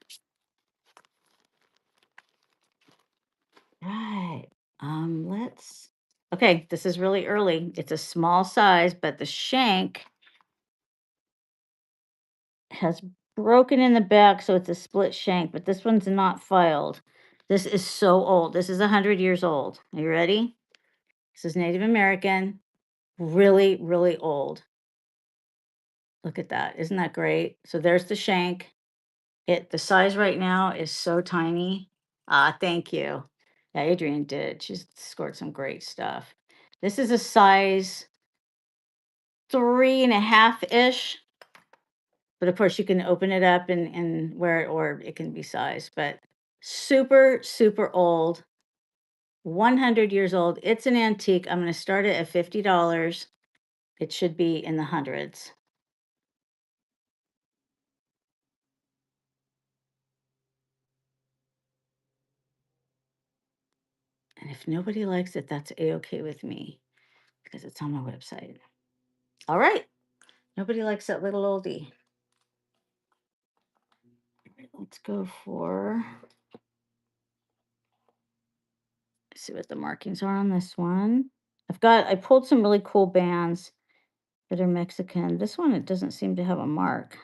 Right. Okay, this is really early. It's a small size, but the shank has broken in the back, so it's a split shank, but this one's not filed. This is so old. This is 100 years old. Are you ready? This is Native American, really, really old. Look at that. Isn't that great? So there's the shank. The size right now is so tiny. Ah, thank you. Yeah, Adrian did. She's scored some great stuff. This is a size 3.5-ish. But of course, you can open it up and wear it, or it can be sized. But super, super old, 100 years old. It's an antique. I'm going to start it at $50. It should be in the hundreds. And if nobody likes it, that's a-okay with me because it's on my website. All right. Nobody likes that little oldie. Let's go for, see what the markings are on this one. I pulled some really cool bands that are Mexican. This one, it doesn't seem to have a mark.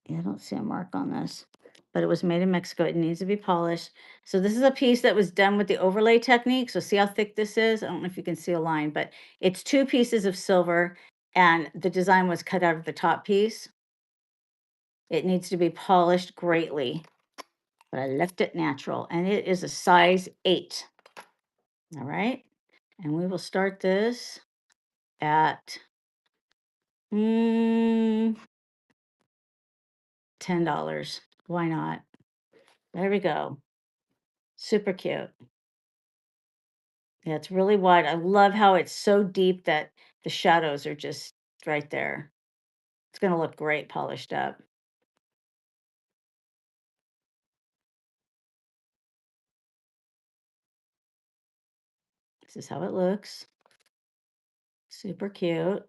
Yeah, I don't see a mark on this, but it was made in Mexico. It needs to be polished. So this is a piece that was done with the overlay technique. So see how thick this is? I don't know if you can see a line, but it's 2 pieces of silver and the design was cut out of the top piece. It needs to be polished greatly, but I left it natural and it is a size 8. All right. And we will start this at $10. Why not? There we go. Super cute. Yeah, it's really wide. I love how it's so deep that the shadows are just right there. It's gonna look great polished up. This is how it looks. Super cute.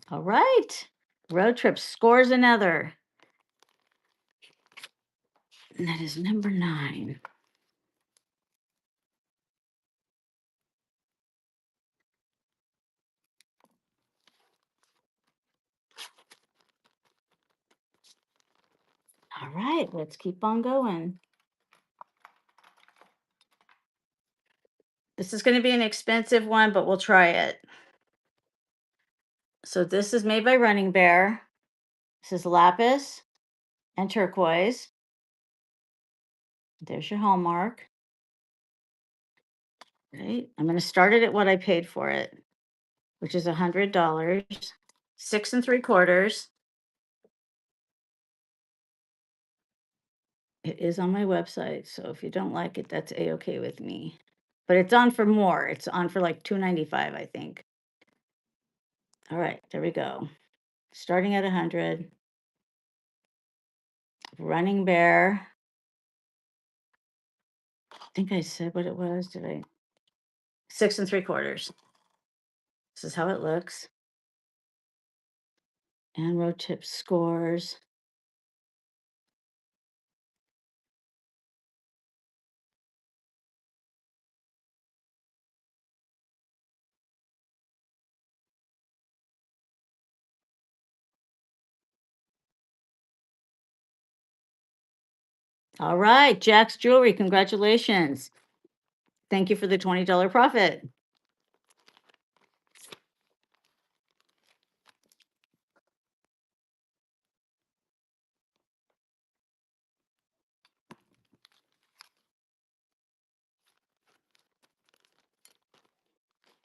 All right. Road trip scores another. And that is number 9. All right, let's keep on going. This is going to be an expensive one, but we'll try it. So this is made by Running Bear. This is lapis and turquoise. There's your hallmark. Right. I'm going to start it at what I paid for it, which is $100, 6 3/4. It is on my website, so if you don't like it, that's a-okay with me. But it's on for more. It's on for like $295, I think. All right, there we go. Starting at 100. Running Bear. I think I said what it was. Did I? 6 3/4. This is how it looks. And road tip scores. All right, Jack's Jewelry, congratulations. Thank you for the $20 profit.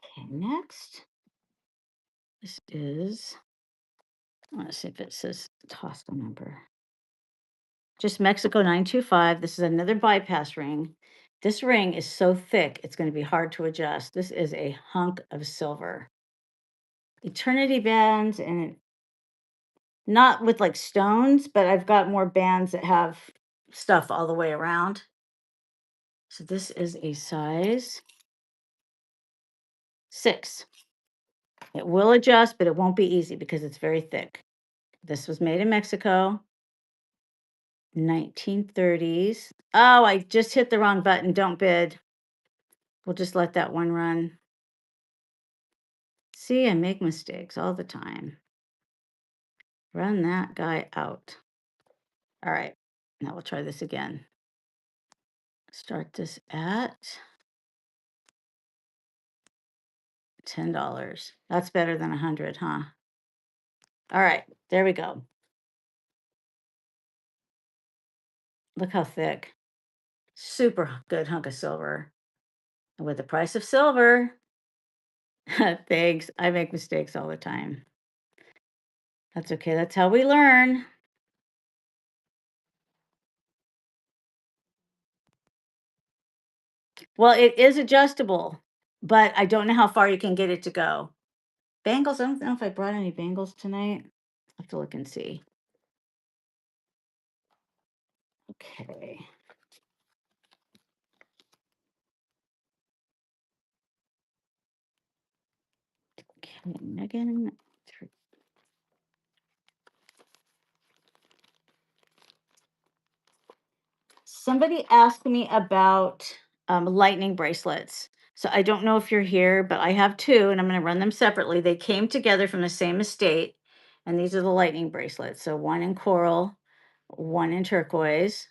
Okay, next. This is, I want to see if it says toss the number. Just Mexico 925. This is another bypass ring. This ring is so thick, it's going to be hard to adjust. This is a hunk of silver. Eternity bands, and not with like stones, but I've got more bands that have stuff all the way around. So this is a size 6. It will adjust, but it won't be easy because it's very thick. This was made in Mexico, 1930s. Oh, I just hit the wrong button. Don't bid. We'll just let that one run. See, I make mistakes all the time. Run that guy out. All right, now we'll try this again. Start this at $10. That's better than 100, huh? All right, there we go. Look how thick. Super good hunk of silver. And with the price of silver, thanks. I make mistakes all the time. That's okay. That's how we learn. Well, it is adjustable, but I don't know how far you can get it to go. Bangles, I don't know if I brought any bangles tonight. I have to look and see. Okay. Okay, Megan. Somebody asked me about lightning bracelets. So I don't know if you're here, but I have two and I'm going to run them separately. They came together from the same estate, and these are the lightning bracelets. So one in coral, one in turquoise.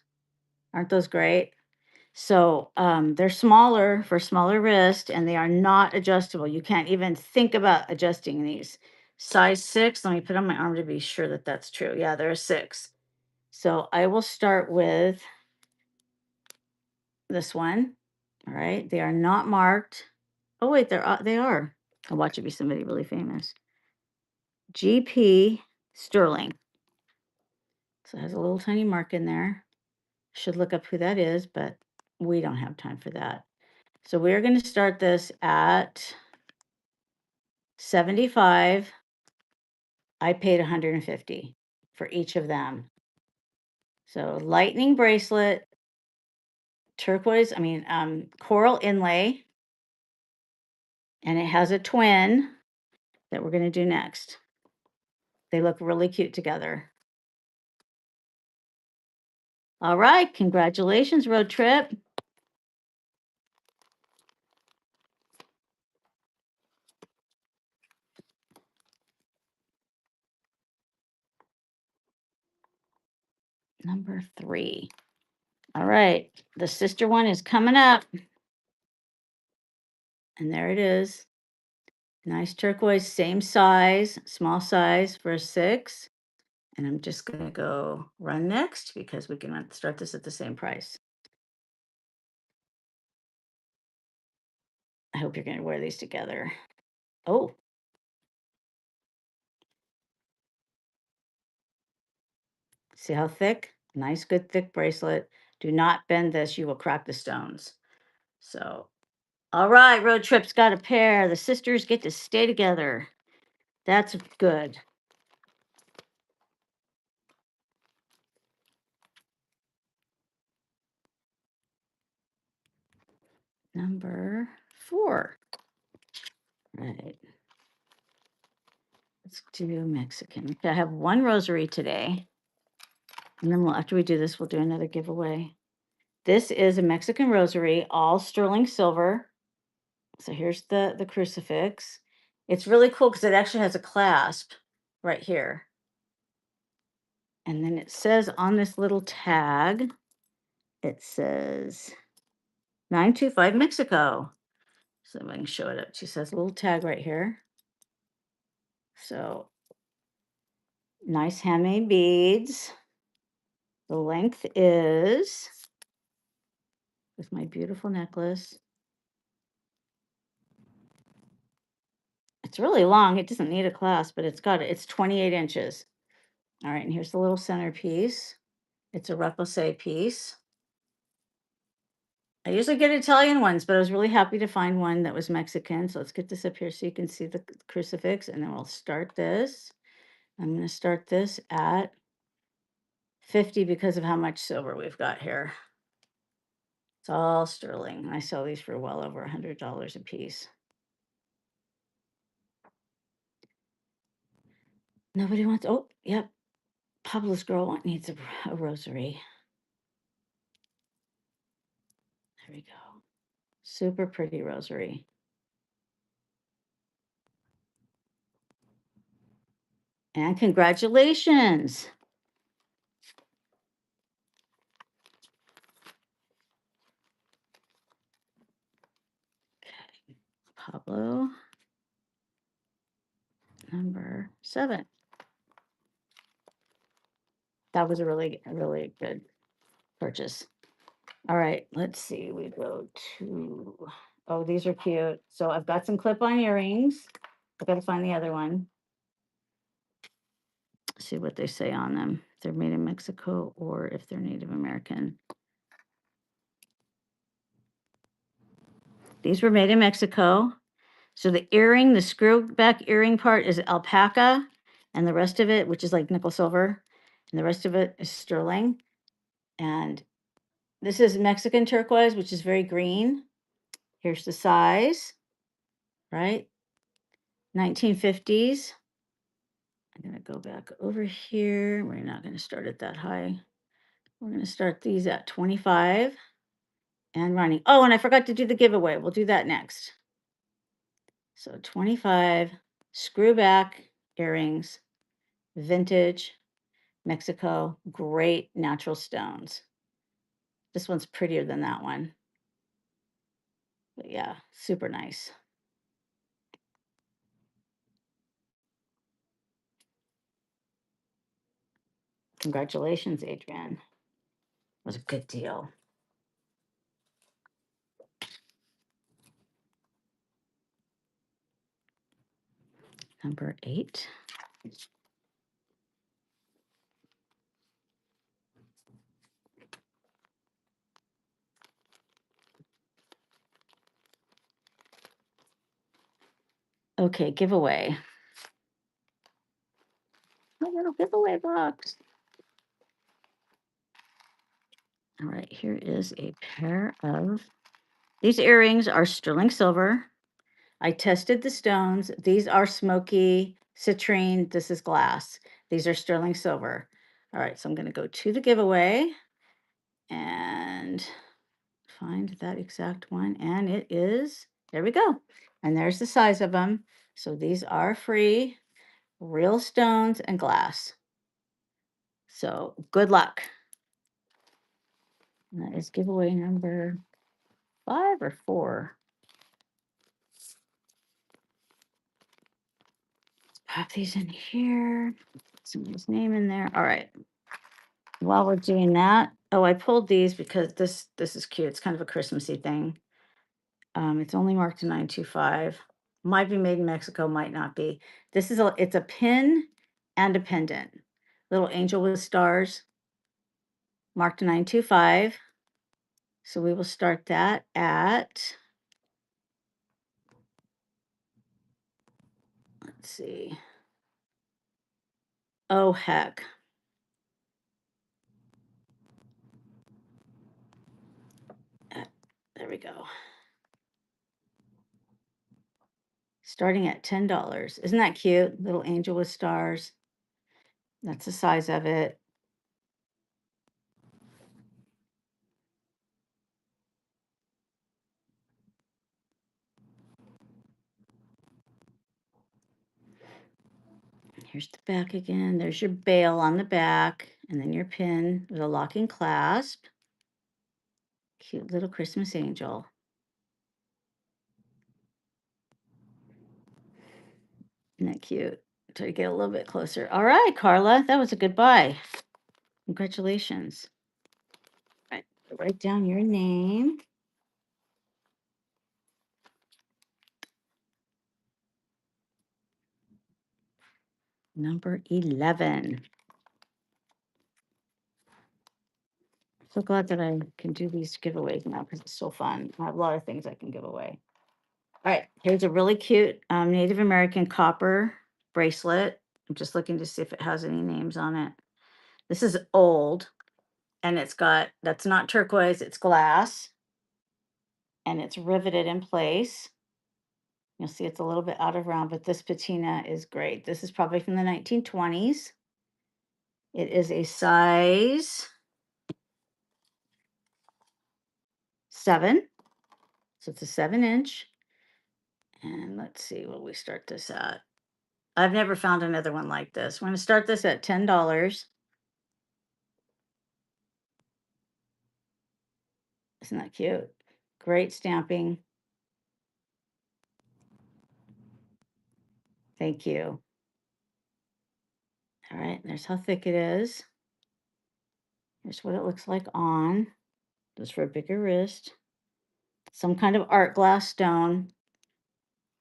Aren't those great? So they're smaller for smaller wrist, and they are not adjustable. You can't even think about adjusting these. Size 6. Let me put on my arm to be sure that that's true. Yeah, they're a 6. So I will start with this one. All right. They are not marked. Oh, wait, they are. I'll watch it be somebody really famous. GP Sterling. So it has a little tiny mark in there. Should look up who that is, but we don't have time for that. So we're going to start this at 75. I paid 150 for each of them. So lightning bracelet, turquoise, coral inlay, and it has a twin that we're going to do next. They look really cute together. All right, congratulations, road trip. Number 3. All right, the sister one is coming up. And there it is. Nice turquoise, same size, small size for a 6. And I'm just going to go run next because we can start this at the same price. I hope you're going to wear these together. Oh, see how thick? Nice, good, thick bracelet. Do not bend this. You will crack the stones. So, all right, road trip's got a pair. The sisters get to stay together. That's good. Number 4. Right. Let's do Mexican. Okay, I have one rosary today. And then after we do this, we'll do another giveaway. This is a Mexican rosary, all sterling silver. So here's the crucifix. It's really cool because it actually has a clasp right here. And then it says on this little tag, it says 925 Mexico. So I can show it up. She says a little tag right here. So nice handmade beads. The length is, with my beautiful necklace, it's really long. It doesn't need a clasp, but it's 28 inches. All right, and here's the little centerpiece. It's a repoussé piece. I usually get Italian ones, but I was really happy to find one that was Mexican. So let's get this up here so you can see the crucifix, and then we'll start this. I'm going to start this at 50 because of how much silver we've got here. It's all sterling. I sell these for well over $100 a piece. Nobody wants, oh, yep. Pablo's girl needs a rosary. There we go. Super pretty rosary. And congratulations. Okay. Pablo, number 7. That was a really good purchase. All right, let's see. We go to, oh, these are cute. So I've got some clip-on earrings. I've got to find the other one. See what they say on them. If they're made in Mexico or if they're Native American. These were made in Mexico. So the earring, the screw back earring part is alpaca, and the rest of it, which is like nickel silver, and the rest of it is sterling. And this is Mexican turquoise, which is very green. Here's the size, right? 1950s. I'm going to go back over here. We're not going to start at that high. We're going to start these at 25 and running. Oh, and I forgot to do the giveaway. We'll do that next. So 25 screw back earrings, vintage, Mexico, great natural stones. This one's prettier than that one. But yeah, super nice. Congratulations, Adrienne. It was a good deal. Number 8. Okay, giveaway. My little giveaway box. All right, here is a pair of, these earrings are sterling silver. I tested the stones. These are smoky citrine. This is glass. These are sterling silver. All right, so I'm going to go to the giveaway and find that exact one. And it is, there we go. And there's the size of them. So these are free, real stones and glass. So good luck. And that is giveaway number 5 or 4. Let's pop these in here. Somebody's name in there. All right. While we're doing that, oh, I pulled these because this is cute. It's kind of a Christmassy thing. It's only marked 925. Might be made in Mexico, might not be. This is it's a pin and a pendant. Little angel with stars, marked 925. So we will start that at, let's see. Oh, heck. There we go. Starting at $10. Isn't that cute? Little angel with stars. That's the size of it. Here's the back again. There's your bail on the back, and then your pin with a locking clasp. Cute little Christmas angel. Isn't that cute? Try to get a little bit closer. All right, Carla, that was a good buy. Congratulations. All right, write down your name. Number 11. So glad that I can do these giveaways now because it's so fun. I have a lot of things I can give away. All right, here's a really cute Native American copper bracelet. I'm just looking to see if it has any names on it. This is old, and it's got, that's not turquoise, it's glass, and it's riveted in place. You'll see it's a little bit out of round, but this patina is great. This is probably from the 1920s. It is a size 7. So it's a 7-inch. And let's see what we start this at. I've never found another one like this. We're going to start this at $10. Isn't that cute? Great stamping. Thank you. All right, there's how thick it is. Here's what it looks like on. Just for a bigger wrist. Some kind of art glass stone.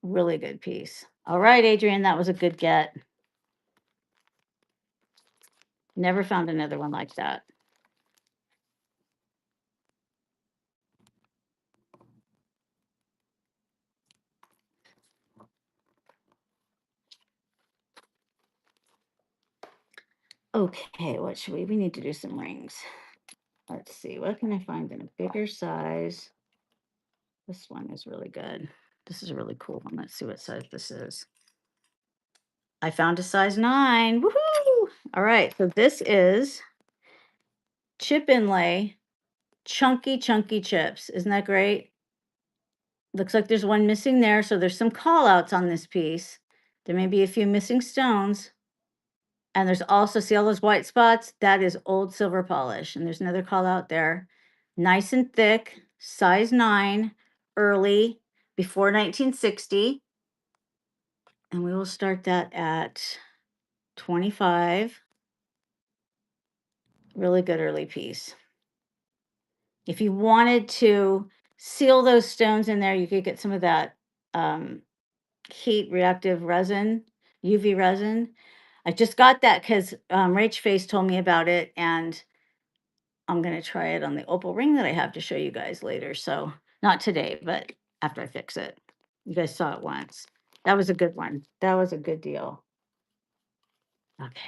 Really good piece. All right, Adrienne, that was a good get. Never found another one like that. Okay, what should we need to do some rings. Let's see, what can I find in a bigger size? This one is really good. This is a really cool one. Let's see what size this is. I found a size 9. Woohoo! All right, so this is chip inlay, chunky chips. Isn't that great? Looks like there's one missing there, so there's some call outs on this piece. There may be a few missing stones. And there's also, see all those white spots? That is old silver polish. And there's another call out there. Nice and thick, size 9, early, before 1960. And we will start that at 25. Really good early piece. If you wanted to seal those stones in there, you could get some of that heat reactive resin, UV resin. I just got that because Rach Face told me about it, and I'm going to try it on the opal ring that I have to show you guys later. So not today, but after I fix it. You guys saw it once. That was a good one. That was a good deal. Okay.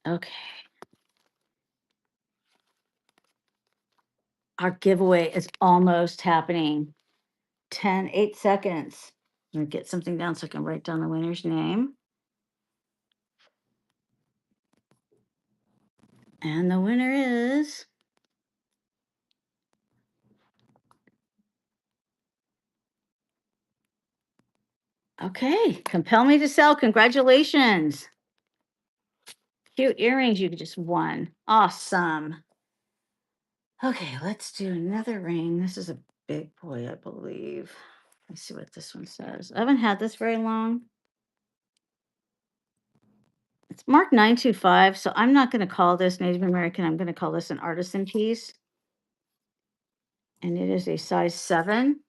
Okay. Our giveaway is almost happening. 8 seconds. I'm going to get something down so I can write down the winner's name. And the winner is okay. Compel Me to Sell. Congratulations. Cute earrings you just won. Awesome. Okay, let's do another ring. This is a big boy, I believe. Let's see what this one says. I haven't had this very long. It's marked 925, so I'm not going to call this Native American. I'm going to call this an artisan piece. And it is a size 7.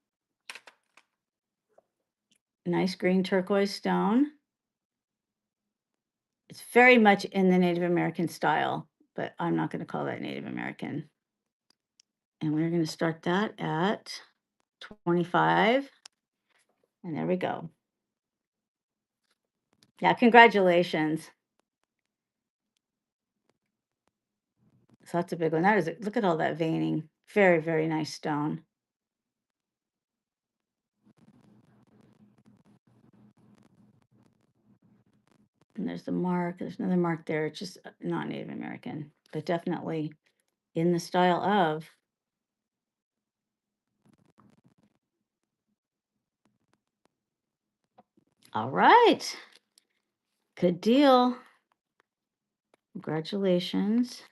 Nice green turquoise stone. It's very much in the Native American style, but I'm not going to call that Native American. And we're going to start that at 25. And there we go. Yeah, congratulations. So that's a big one. That is, look at all that veining. Very, very nice stone. And there's the mark. There's another mark there. It's just not Native American, but definitely in the style of. All right. Good deal. Congratulations.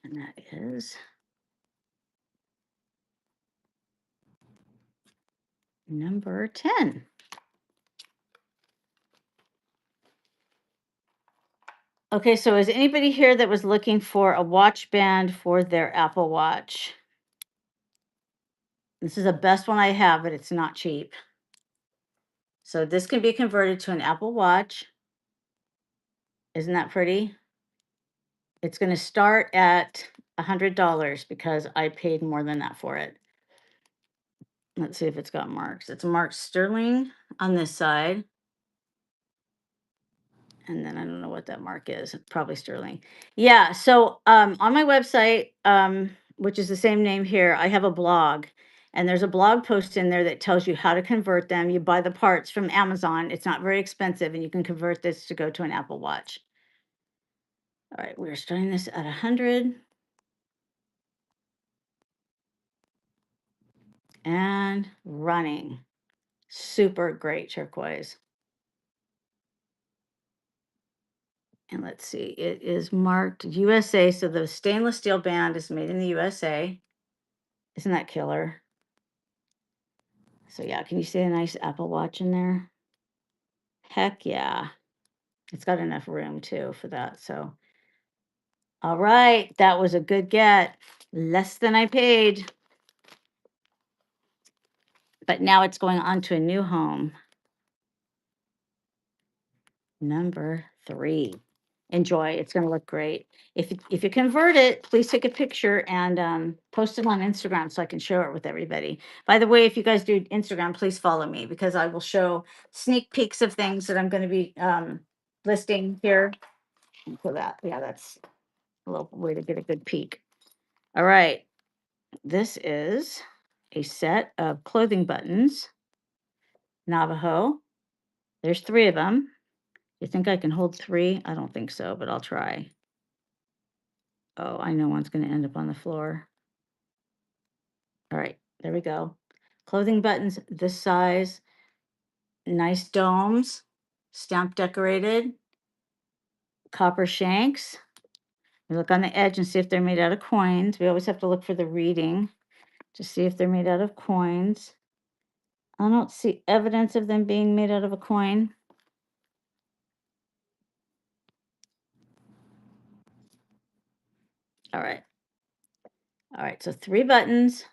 And that is number 10. Okay, so is anybody here that was looking for a watch band for their Apple Watch? This is the best one I have, but it's not cheap. So this can be converted to an Apple Watch. Isn't that pretty? It's going to start at $100 because I paid more than that for it. Let's see if it's got marks. It's marked sterling on this side. And then I don't know what that mark is. Probably sterling. Yeah. So on my website, which is the same name here, I have a blog. And there's a blog post in there that tells you how to convert them. You buy the parts from Amazon. It's not very expensive, and you can convert this to go to an Apple Watch. All right, we're starting this at 100. And running. Super great turquoise. And let's see, it is marked USA. So the stainless steel band is made in the USA. Isn't that killer? So yeah, can you see a nice Apple Watch in there? Heck yeah. It's got enough room too for that. So, all right, that was a good get. Less than I paid. But now it's going on to a new home. Number 3. enjoy. It's going to look great. If you convert it, please take a picture and post it on Instagram so I can share it with everybody. By the way, if you guys do Instagram, please follow me because I will show sneak peeks of things that I'm going to be listing here. So that, yeah, that's a little way to get a good peek. All right. This is a set of clothing buttons, Navajo. There's 3 of them. You think I can hold 3? I don't think so, but I'll try. Oh, I know one's going to end up on the floor. All right, there we go. Clothing buttons this size, nice domes, stamp decorated, copper shanks. We look on the edge and see if they're made out of coins. We always have to look for the reading to see if they're made out of coins. I don't see evidence of them being made out of a coin. All right. All right, so 3 buttons.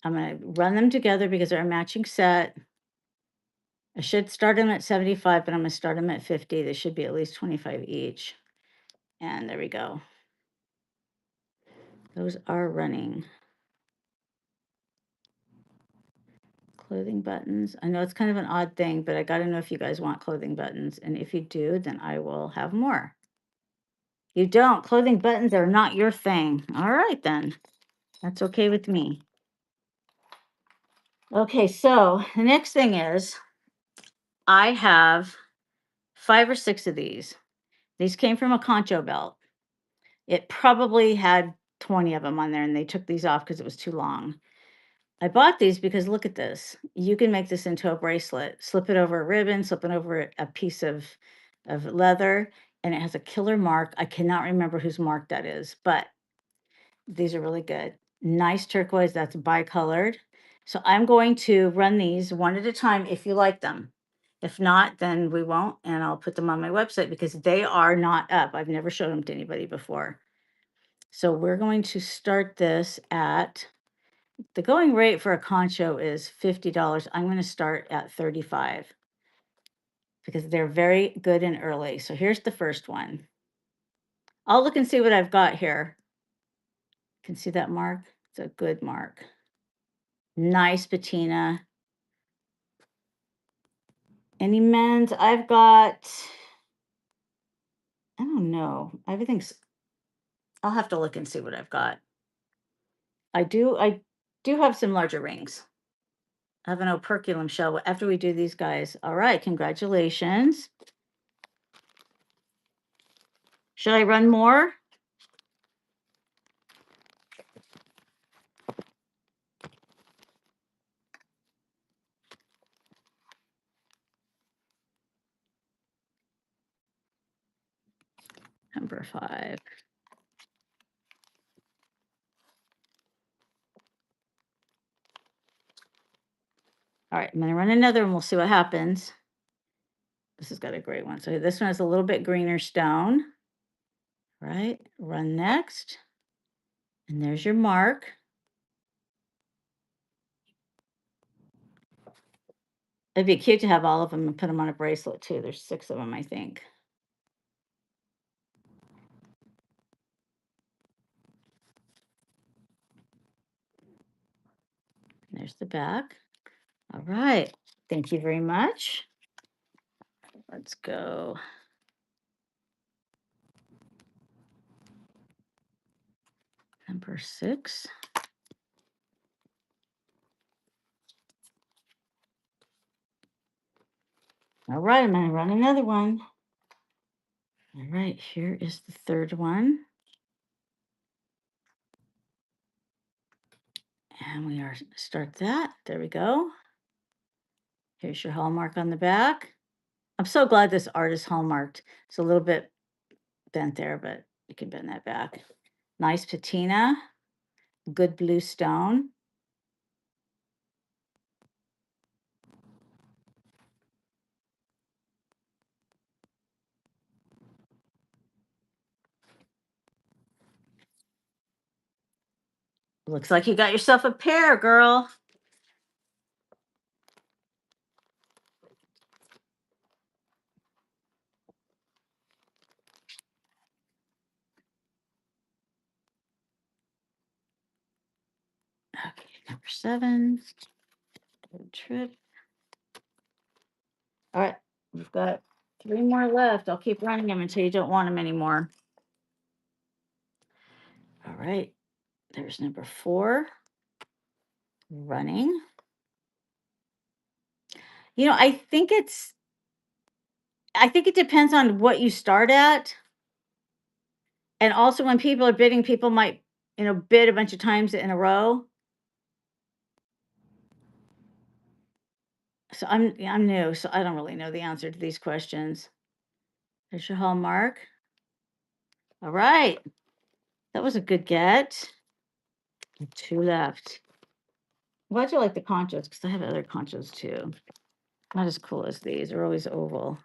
I'm going to run them together because they're a matching set. I should start them at 75, but I'm going to start them at 50. They should be at least 25 each. And there we go. Those are running. Clothing buttons. I know it's kind of an odd thing, but I got to know if you guys want clothing buttons. And if you do, then I will have more. You don't. Clothing buttons are not your thing. All right, then. That's okay with me. Okay, so the next thing is I have 5 or 6 of these. These came from a Concho belt. It probably had 20 of them on there, and they took these off because it was too long. I bought these because look at this. You can make this into a bracelet, slip it over a ribbon, slip it over a piece of leather, and it has a killer mark. I cannot remember whose mark that is, but these are really good. Nice turquoise, that's bicolored. So I'm going to run these one at a time if you like them. If not, then we won't, and I'll put them on my website because they are not up. I've never showed them to anybody before. So we're going to start this at, the going rate for a concho is $50. I'm going to start at 35 because they're very good and early. So here's the first one. I'll look and see what I've got here. Can see that mark? It's a good mark. Nice patina. Any men's? I've got, I don't know. Everything's, I'll have to look and see what I've got. I do have some larger rings. I have an operculum shell after we do these guys. All right, congratulations. Should I run more? Number 5. All right, I'm going to run another and we'll see what happens. This has got a great one. So this one has a little bit greener stone. Right, run next. And there's your mark. It'd be cute to have all of them and put them on a bracelet too. There's 6 of them, I think. There's the back. All right, thank you very much. Let's go. Number 6. All right, I'm going to run another one. All right, here is the third one. And we are start that. There we go. Here's your hallmark on the back. I'm so glad this art is hallmarked. It's a little bit bent there, but you can bend that back. Nice patina, good blue stone. Looks like you got yourself a pair, girl. 7. Road trip. All right, we've got 3 more left. I'll keep running them until you don't want them anymore. All right, there's number 4. Running. I think it depends on what you start at. And also when people are bidding, people might, bid a bunch of times in a row. So I'm new, so I don't really know the answer to these questions. There's your hallmark. All right. That was a good get. 2 left. I'm glad you like the conchos because I have other conchos too. Not as cool as these. They're always oval.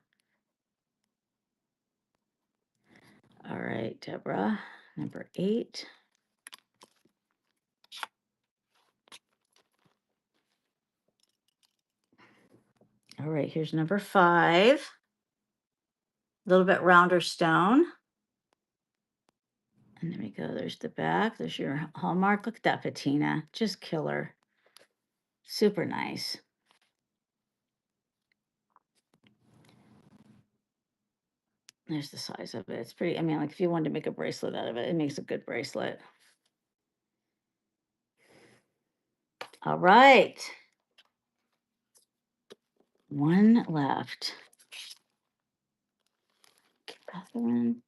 All right, Deborah. Number 8. All right, here's number 5. A little bit rounder stone. And there we go. There's the back. There's your hallmark. Look at that patina. Just killer. Super nice. There's the size of it. It's pretty. I mean, like if you wanted to make a bracelet out of it, it makes a good bracelet. All right. 1 left. Catherine.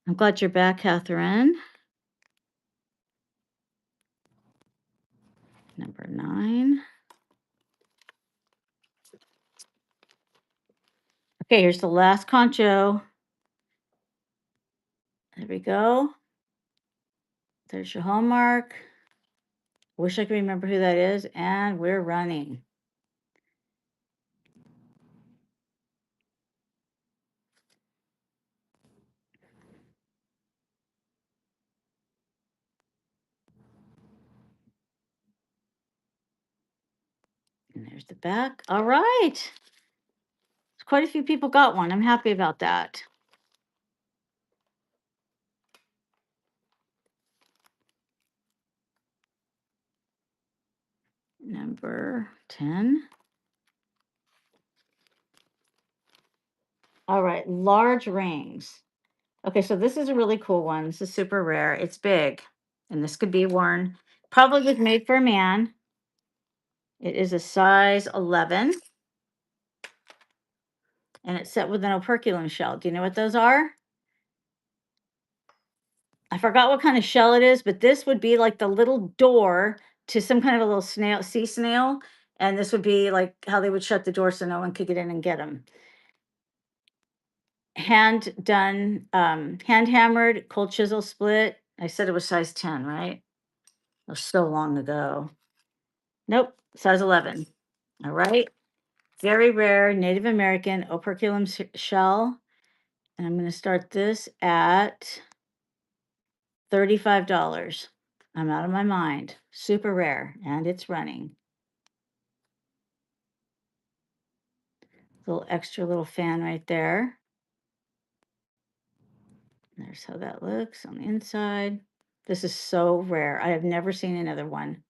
I'm glad you're back, Catherine. Number 9. Okay, here's the last concho. There we go. There's your hallmark. Wish I could remember who that is. And we're running. And there's the back. All right. Quite a few people got one. I'm happy about that. Number 10. All right, large rings. Okay, so this is a really cool one. This is super rare. It's big, and this could be worn. Probably was made for a man. It is a size 11, and it's set with an operculum shell. Do you know what those are? I forgot what kind of shell it is, but this would be like the little door to some kind of a little snail, sea snail, and this would be like how they would shut the door so no one could get in and get them. Hand done, hand hammered, cold chisel split. I said it was size 10, right? That was so long ago. Nope, size 11. All right. Very rare Native American operculum shell. And I'm going to start this at $35. I'm out of my mind. Super rare, and it's running. Little extra little fan right there. There's how that looks on the inside. This is so rare. I have never seen another one.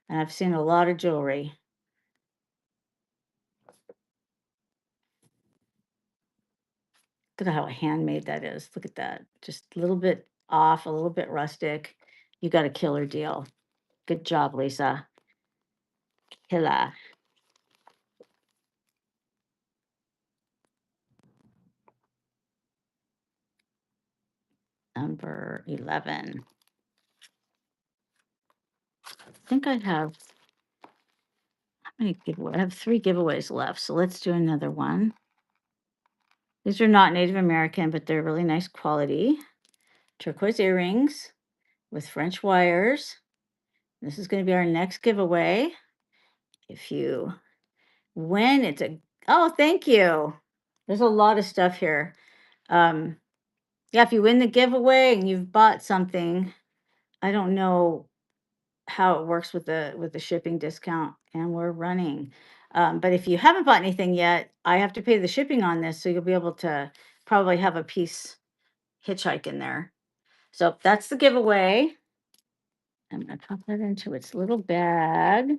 And I've seen a lot of jewelry. Look at how handmade that is. Look at that. Just a little bit off, a little bit rustic. You got a killer deal. Good job, Lisa. Killer. Number 11. I think I have, how many giveaways? I have 3 giveaways left. So let's do another one. These are not Native American, but they're really nice quality. Turquoise earrings with French wires. This is going to be our next giveaway. If you win, oh, thank you. There's a lot of stuff here. Yeah, if you win the giveaway and you've bought something, I don't know how it works with the shipping discount, and we're running. But if you haven't bought anything yet, I have to pay the shipping on this, so you'll be able to probably have a piece hitchhike in there. So that's the giveaway. I'm gonna pop that into its little bag.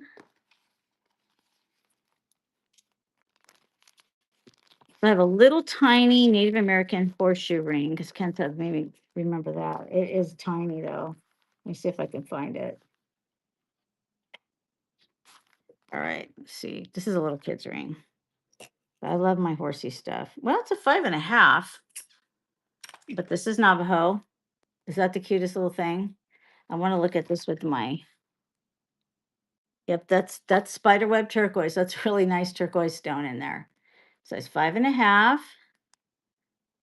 I have a little tiny Native American horseshoe ring because Ken said made me remember that. It is tiny though. Let me see if I can find it. All right, let's see. This is a little kid's ring. I love my horsey stuff. Well, it's a 5.5, but this is Navajo. Is that the cutest little thing? I want to look at this with my. Yep, that's spiderweb turquoise. That's really nice turquoise stone in there. Size 5.5.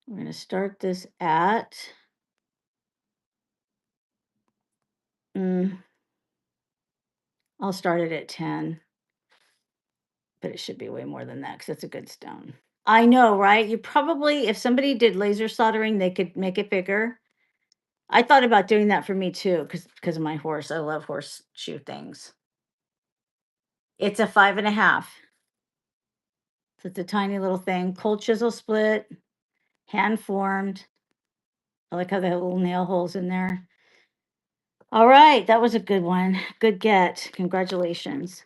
We're gonna start this at. I'll start it at 10, but it should be way more than that because it's a good stone. I know, right? You probably, if somebody did laser soldering, they could make it bigger. I thought about doing that for me too, because of my horse. I love horseshoe things. It's a 5.5. So it's a tiny little thing. Cold chisel split, hand formed. I like how they have little nail holes in there. All right, that was a good one. Good get. Congratulations.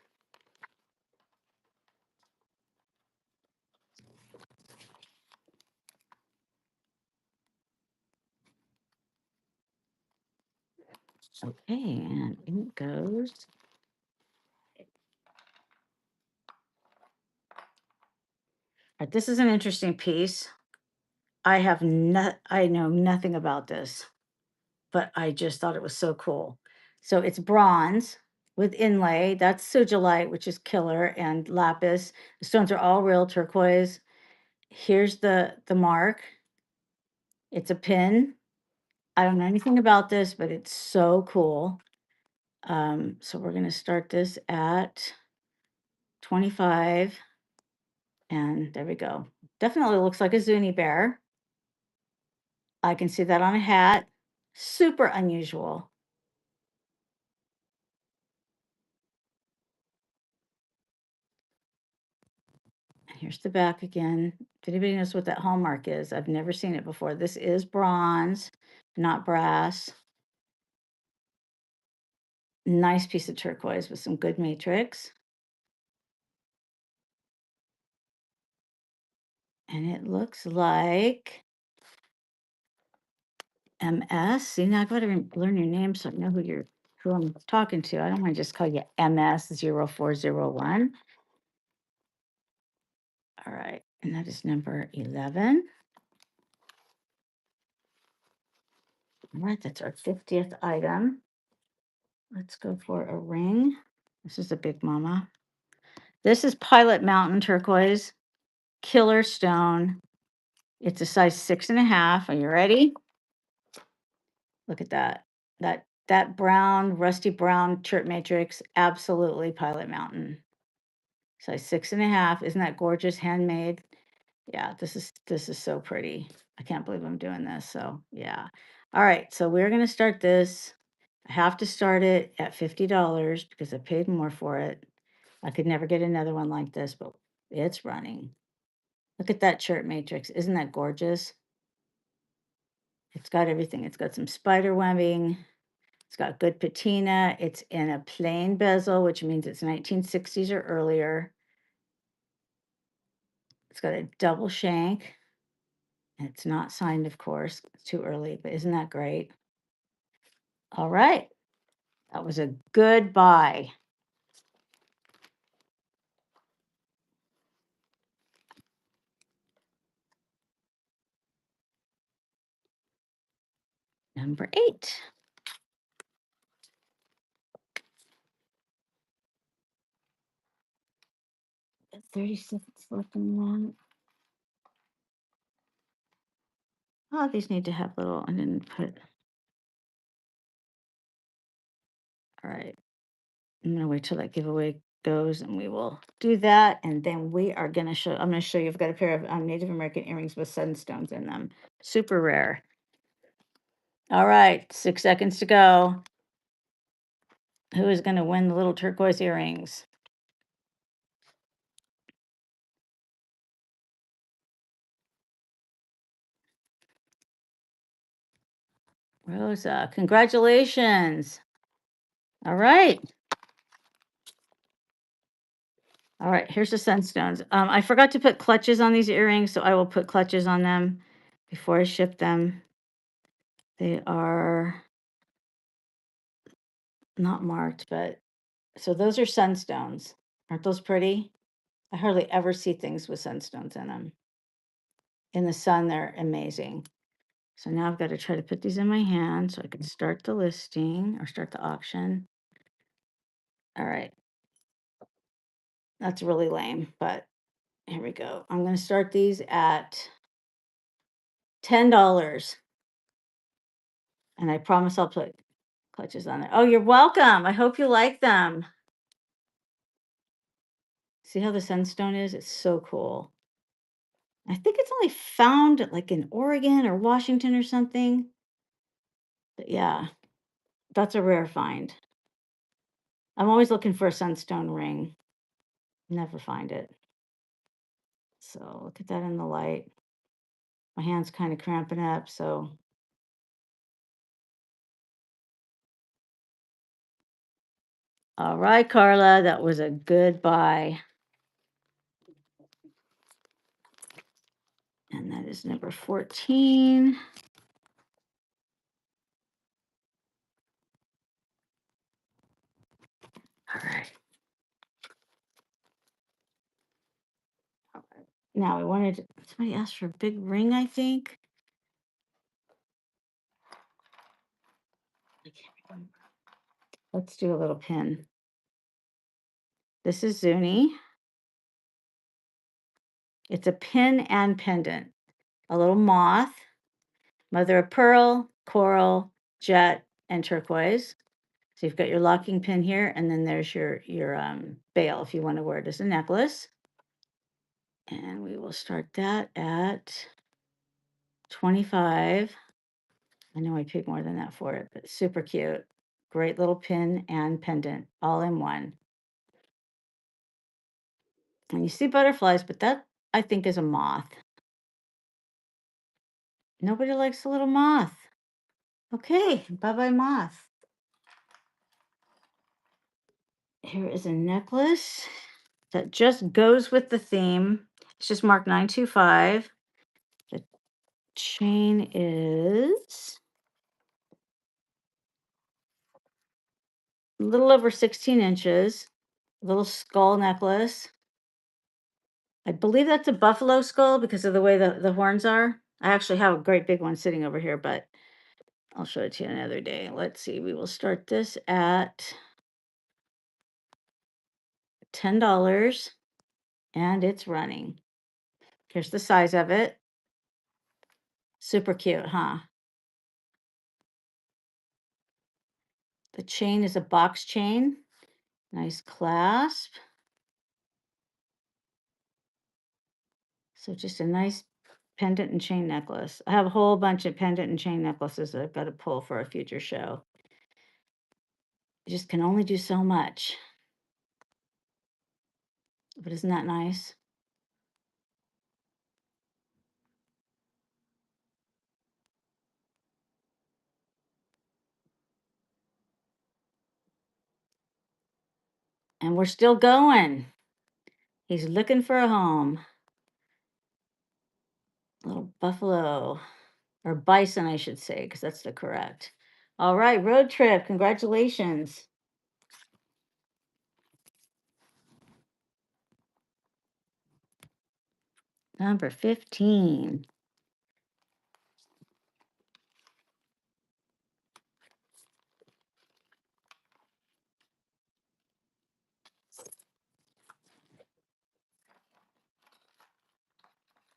Okay, and in it goes. All right, this is an interesting piece. I know nothing about this, but I just thought it was so cool. So it's bronze with inlay. That's sugilite, which is killer, and lapis. The stones are all real turquoise. Here's the mark. It's a pin. I don't know anything about this, but it's so cool. So we're gonna start this at 25, and there we go. Definitely looks like a Zuni bear. I can see that on a hat. Super unusual. And here's the back again. If anybody knows what that hallmark is, I've never seen it before. This is bronze, not brass. Nice piece of turquoise with some good matrix. And it looks like MS. See, now I've got to learn your name so I know who I'm talking to. I don't want to just call you MS0401. All right, and that is number 11. All right, that's our 50th item. Let's go for a ring. This is a big mama. This is Pilot Mountain turquoise, killer stone. It's a size 6.5. Are you ready? Look at that. That brown, rusty brown chert matrix, absolutely Pilot Mountain. Size 6.5. Isn't that gorgeous? Handmade. Yeah, this is so pretty. I can't believe I'm doing this. So yeah. All right. So we're gonna start this. I have to start it at $50 because I paid more for it. I could never get another one like this, but it's running. Look at that chert matrix. Isn't that gorgeous? It's got everything. It's got some spider webbing. It's got good patina. It's in a plain bezel, which means it's 1960s or earlier. It's got a double shank. It's not signed, of course. It's too early, but isn't that great? All right. That was a good buy. Number 8. Got 30 seconds left in that. Oh, these need to have little, I didn't put. All right. I'm gonna wait till that giveaway goes and we will do that. And then we are gonna show, I'm gonna show you, I've got a pair of Native American earrings with sunstones in them. Super rare. All right, 6 seconds to go. Who is gonna win the little turquoise earrings? Rosa, congratulations. All right. All right, here's the sunstones. I forgot to put clutches on these earrings, so I will put clutches on them before I ship them. They are not marked, but so those are sunstones. Aren't those pretty? I hardly ever see things with sunstones in them. In the sun, they're amazing. So now I've got to try to put these in my hand so I can start the listing or start the auction. All right. That's really lame, but here we go. I'm going to start these at $10. And I promise I'll put clutches on there. Oh, you're welcome. I hope you like them. See how the sunstone is? It's so cool. I think it's only found like in Oregon or Washington or something. But yeah, that's a rare find. I'm always looking for a sunstone ring. Never find it. So look at that in the light. My hand's kind of cramping up, so. All right, Carla, that was a good buy. And that is number 14. All right. All right. Now somebody asked for a big ring, I think. I can't remember. Let's do a little pin. This is Zuni. It's a pin and pendant. A little moth, mother of pearl, coral, jet, and turquoise. So you've got your locking pin here, and then there's your bail if you want to wear it as a necklace. And we will start that at 25. I know I paid more than that for it, but super cute. Great little pin and pendant all in one. And you see butterflies, but that I think is a moth. Nobody likes a little moth. Okay, bye-bye moth. Here is a necklace that just goes with the theme. It's just marked 925. The chain is a little over 16 inches. Little skull necklace. I believe that's a buffalo skull because of the way the horns are. I actually have a great big one sitting over here, but I'll show it to you another day. Let's see. We will start this at $10 and it's running. Here's the size of it. Super cute, huh? The chain is a box chain. Nice clasp. So just a nice pendant and chain necklace. I have a whole bunch of pendant and chain necklaces that I've got to pull for a future show. You just can only do so much. But isn't that nice? And we're still going. He's looking for a home. Little buffalo or bison, I should say, because that's the correct. All right, road trip. Congratulations. Number 15.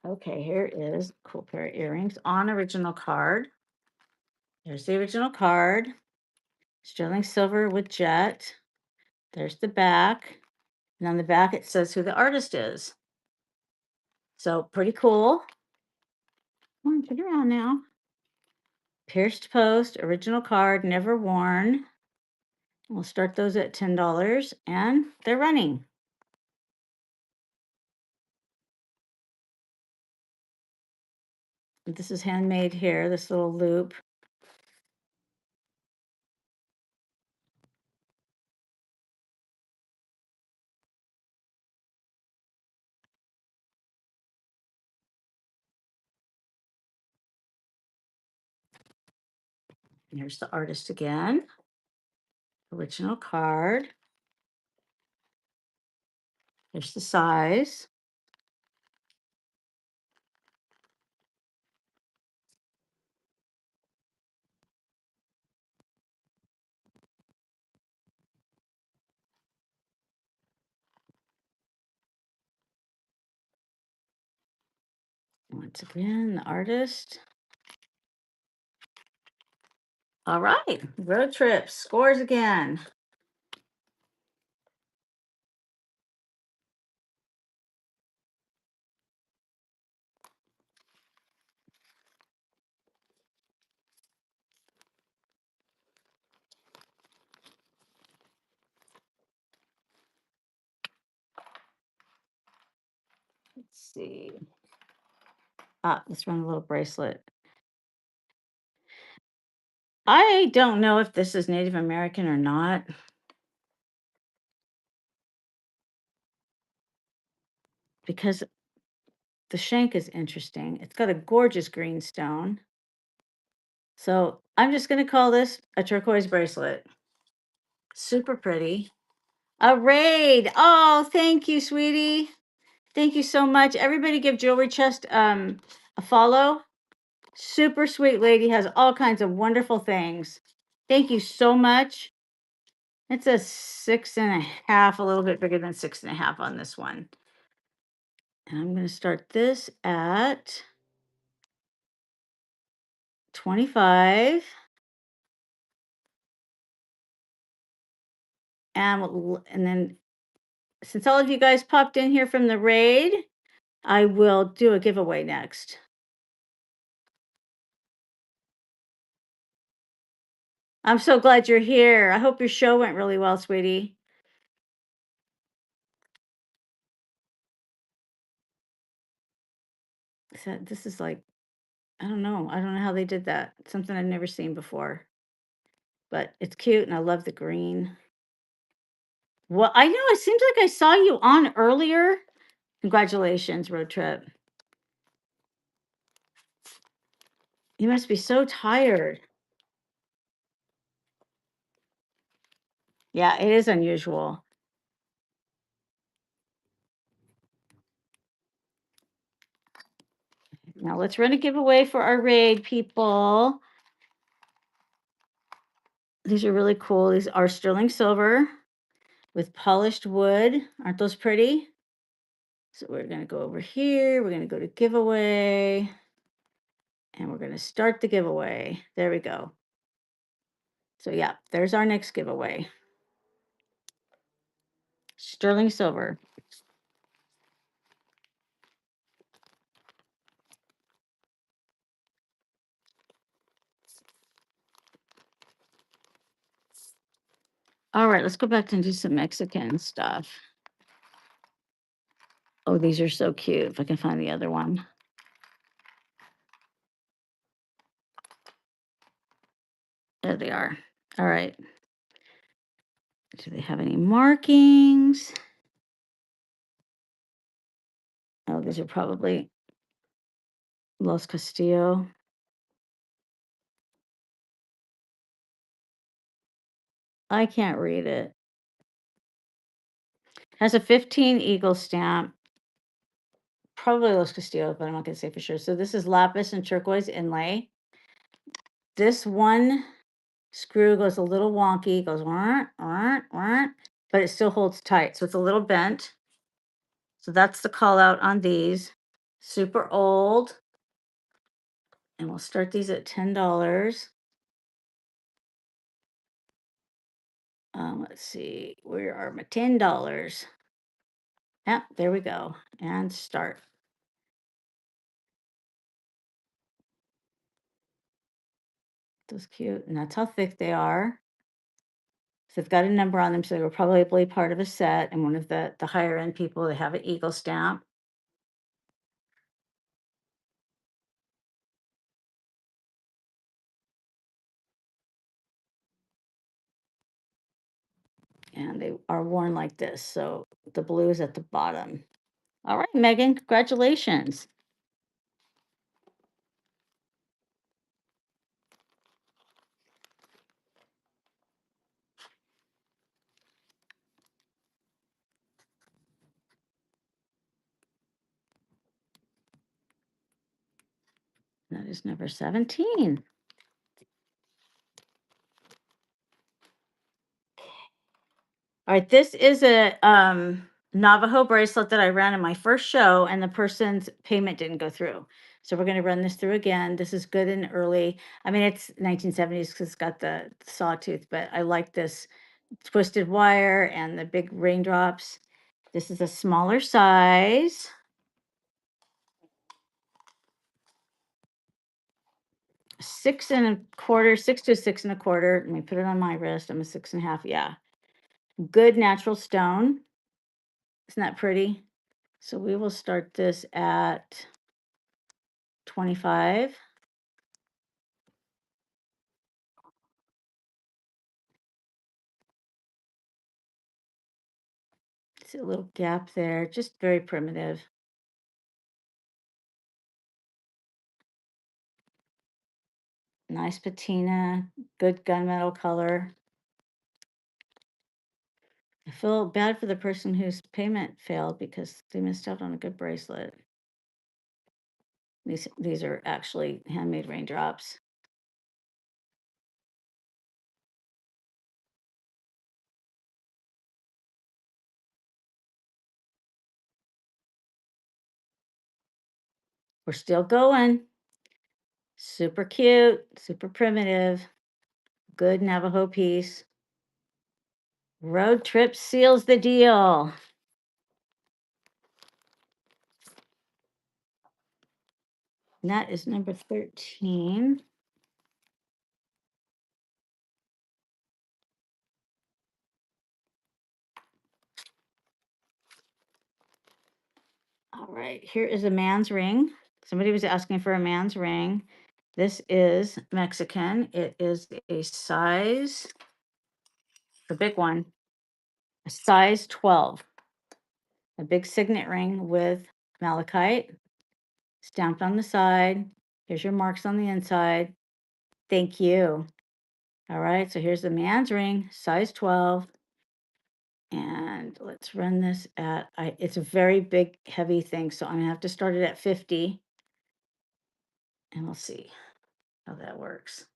Okay, here is a cool pair of earrings on original card. There's the original card. Sterling silver with jet. There's the back. And on the back, it says who the artist is. So pretty cool. Come on, turn around now. Pierced post, original card, never worn. We'll start those at $10 and they're running. This is handmade here, this little loop. Here's the artist again. Original card. Here's the size. Once again, the artist. All right, road trip scores again. Let's see. Let's run a little bracelet. I don't know if this is Native American or not because the shank is interesting. It's got a gorgeous green stone. So I'm just going to call this a turquoise bracelet. Super pretty. A raid. Oh, thank you, sweetie. Thank you so much. Everybody give Jewelry Chest a follow. Super sweet lady, has all kinds of wonderful things. Thank you so much. It's a 6.5, a little bit bigger than 6.5 on this one. And I'm going to start this at 25. And then since all of you guys popped in here from the raid, I will do a giveaway next. I'm so glad you're here. I hope your show went really well, sweetie. So this is like, I don't know. I don't know how they did that. It's something I've never seen before. But it's cute and I love the green. Well, I know it seems like I saw you on earlier. Congratulations, road trip. You must be so tired. Yeah, it is unusual. Now let's run a giveaway for our raid people. These are really cool. These are sterling silver with polished wood. Aren't those pretty? So we're going to go over here. We're going to go to giveaway. And we're going to start the giveaway. There we go. So yeah, there's our next giveaway. Sterling silver. All right, let's go back and do some Mexican stuff. Oh, these are so cute. If I can find the other one. There they are. All right. Do they have any markings? Oh, these are probably Los Castillo. I can't read it. Has a 15 eagle stamp. Probably Los Castillo, but I'm not going to say for sure. So this is lapis and turquoise inlay. This one screw goes a little wonky, goes, but it still holds tight. So it's a little bent. So that's the call out on these. Super old. And we'll start these at $10. Let's see, where are my $10? Yeah, there we go. And start. Those cute. And that's how thick they are. So they've got a number on them. So they were probably part of a set. And one of the higher end people, they have an eagle stamp. And they are worn like this. So the blue is at the bottom. All right, Megan, congratulations. That is number 17. All right, this is a Navajo bracelet that I ran in my first show, and the person's payment didn't go through. So we're going to run this through again. This is good and early. I mean, it's 1970s because it's got the sawtooth, but I like this twisted wire and the big raindrops. This is a smaller size. Six and a quarter, 6 to 6 1/4. Let me put it on my wrist. I'm a 6.5. Yeah. Good natural stone. Isn't that pretty? So we will start this at 25. See a little gap there, just very primitive. Nice patina, good gunmetal color. I feel bad for the person whose payment failed because they missed out on a good bracelet. These are actually handmade raindrops. We're still going. Super cute, super primitive, good Navajo piece. Road trip seals the deal. And that is number 13. All right, here is a man's ring. Somebody was asking for a man's ring. This is Mexican. It is a size, the big one, a size 12. A big signet ring with malachite stamped on the side. Here's your marks on the inside. Thank you. All right, so here's the man's ring, size 12. And let's run this at, it's a very big, heavy thing. So I'm gonna have to start it at 50. And we'll see how that works.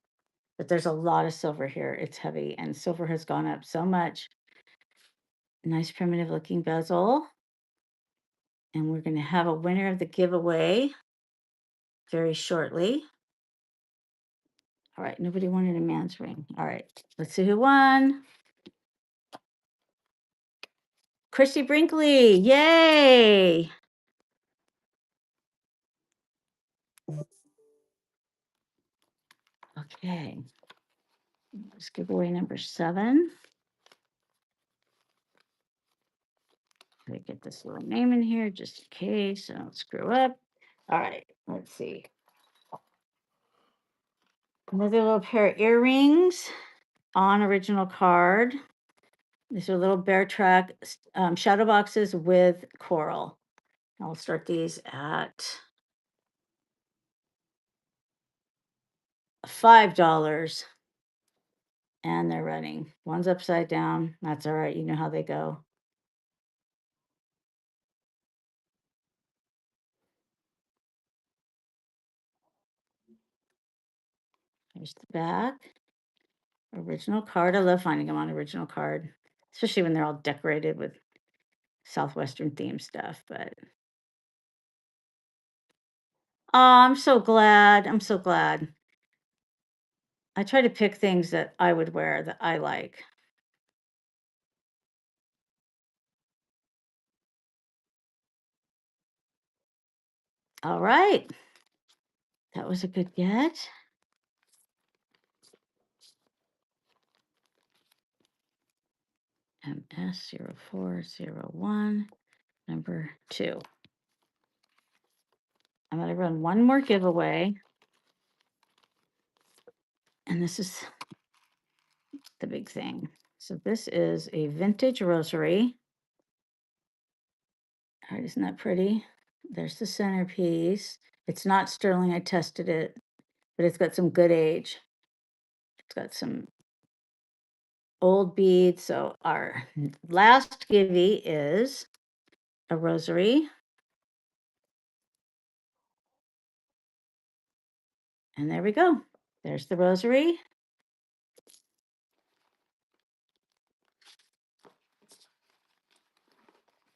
But there's a lot of silver here. It's heavy and silver has gone up so much. Nice primitive looking bezel. And we're going to have a winner of the giveaway very shortly. All right, nobody wanted a man's ring. All right, let's see who won. Christy Brinkley, yay! Okay, let's giveaway number 7. Let me get this little name in here just in case I don't screw up. All right, let's see. Another little pair of earrings on original card. These are little bear track shadow boxes with coral. I'll start these at $5. And they're running. One's upside down. That's all right. You know how they go. Here's the back. Original card. I love finding them on original card, especially when they're all decorated with Southwestern theme stuff. But oh, I'm so glad. I'm so glad. I try to pick things that I would wear that I like. All right. That was a good get. MS0401, number 2. I'm going to run one more giveaway. And this is the big thing. So this is a vintage rosary. All right, isn't that pretty? There's the centerpiece. It's not sterling, I tested it, but it's got some good age. It's got some old beads. So our last givey is a rosary. And there we go. There's the rosary.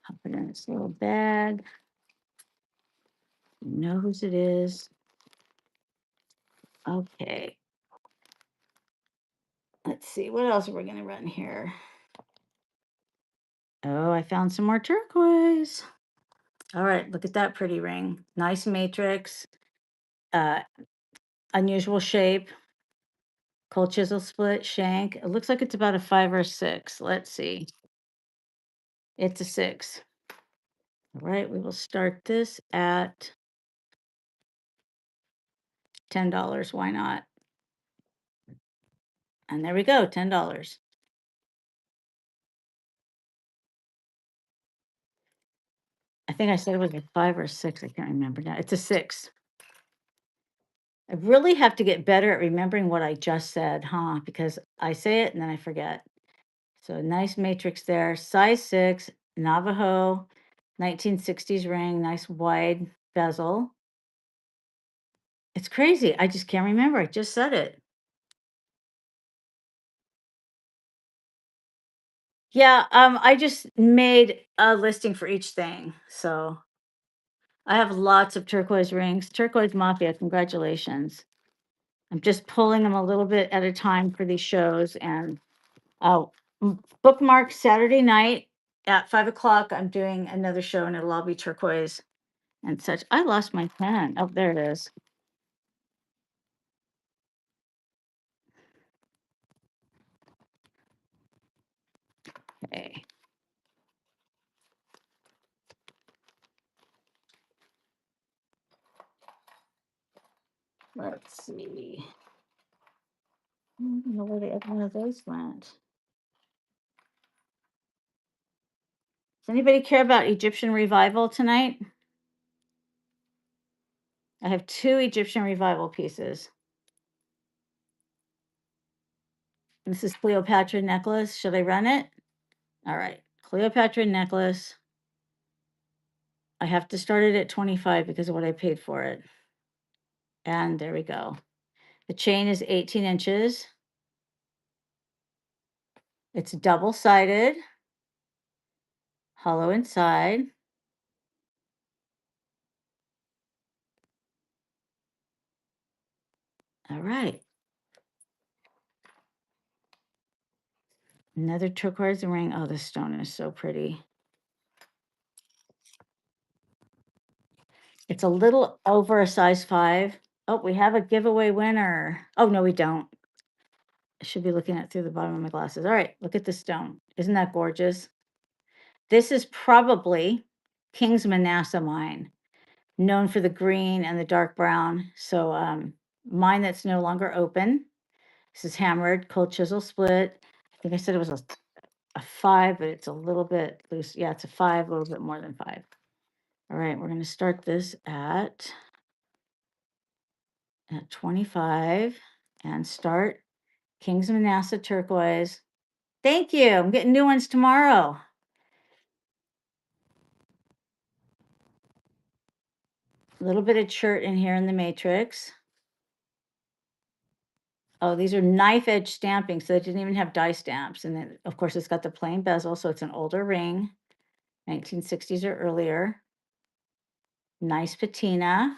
I'll put it in this little bag. You know whose it is. Okay. Let's see, what else are we gonna run here? Oh, I found some more turquoise. All right, look at that pretty ring. Nice matrix, unusual shape, cold chisel split, shank. It looks like it's about a 5 or a 6. Let's see. It's a 6. All right, we will start this at $10. Why not? And there we go, $10. I think I said it was a 5 or a 6. I can't remember now. It's a 6. I really have to get better at remembering what I just said, huh? Because I say it and then I forget. So nice matrix there. Size 6, Navajo, 1960s ring, nice wide bezel. It's crazy. I just can't remember. I just said it. Yeah, I just made a listing for each thing. So I have lots of turquoise rings. Turquoise Mafia, congratulations. I'm just pulling them a little bit at a time for these shows and bookmark Saturday night at 5 o'clock. I'm doing another show and it'll all be turquoise and such. I lost my pen. Oh, there it is. Okay. Let's see. I don't know where the other one of those went. Does anybody care about Egyptian revival tonight? I have 2 Egyptian revival pieces. This is Cleopatra necklace. Should I run it? All right. Cleopatra necklace. I have to start it at 25 because of what I paid for it. And there we go. The chain is 18 inches. It's double-sided, hollow inside. All right. Another turquoise ring. Oh, the stone is so pretty. It's a little over a size 5. Oh, we have a giveaway winner. Oh, no, we don't. I should be looking at through the bottom of my glasses. All right, look at the stone. Isn't that gorgeous? This is probably King's Manasseh mine, known for the green and the dark brown. So mine that's no longer open. This is hammered, cold chisel split. I think I said it was a 5, but it's a little bit loose. Yeah, it's a 5, a little bit more than 5. All right, we're going to start this at 25 and start King's Manasseh turquoise. Thank you. I'm getting new ones tomorrow. A little bit of chert in here in the matrix. Oh, these are knife edge stamping, so it didn't even have die stamps. And then, of course, it's got the plain bezel, so it's an older ring, 1960s or earlier. Nice patina.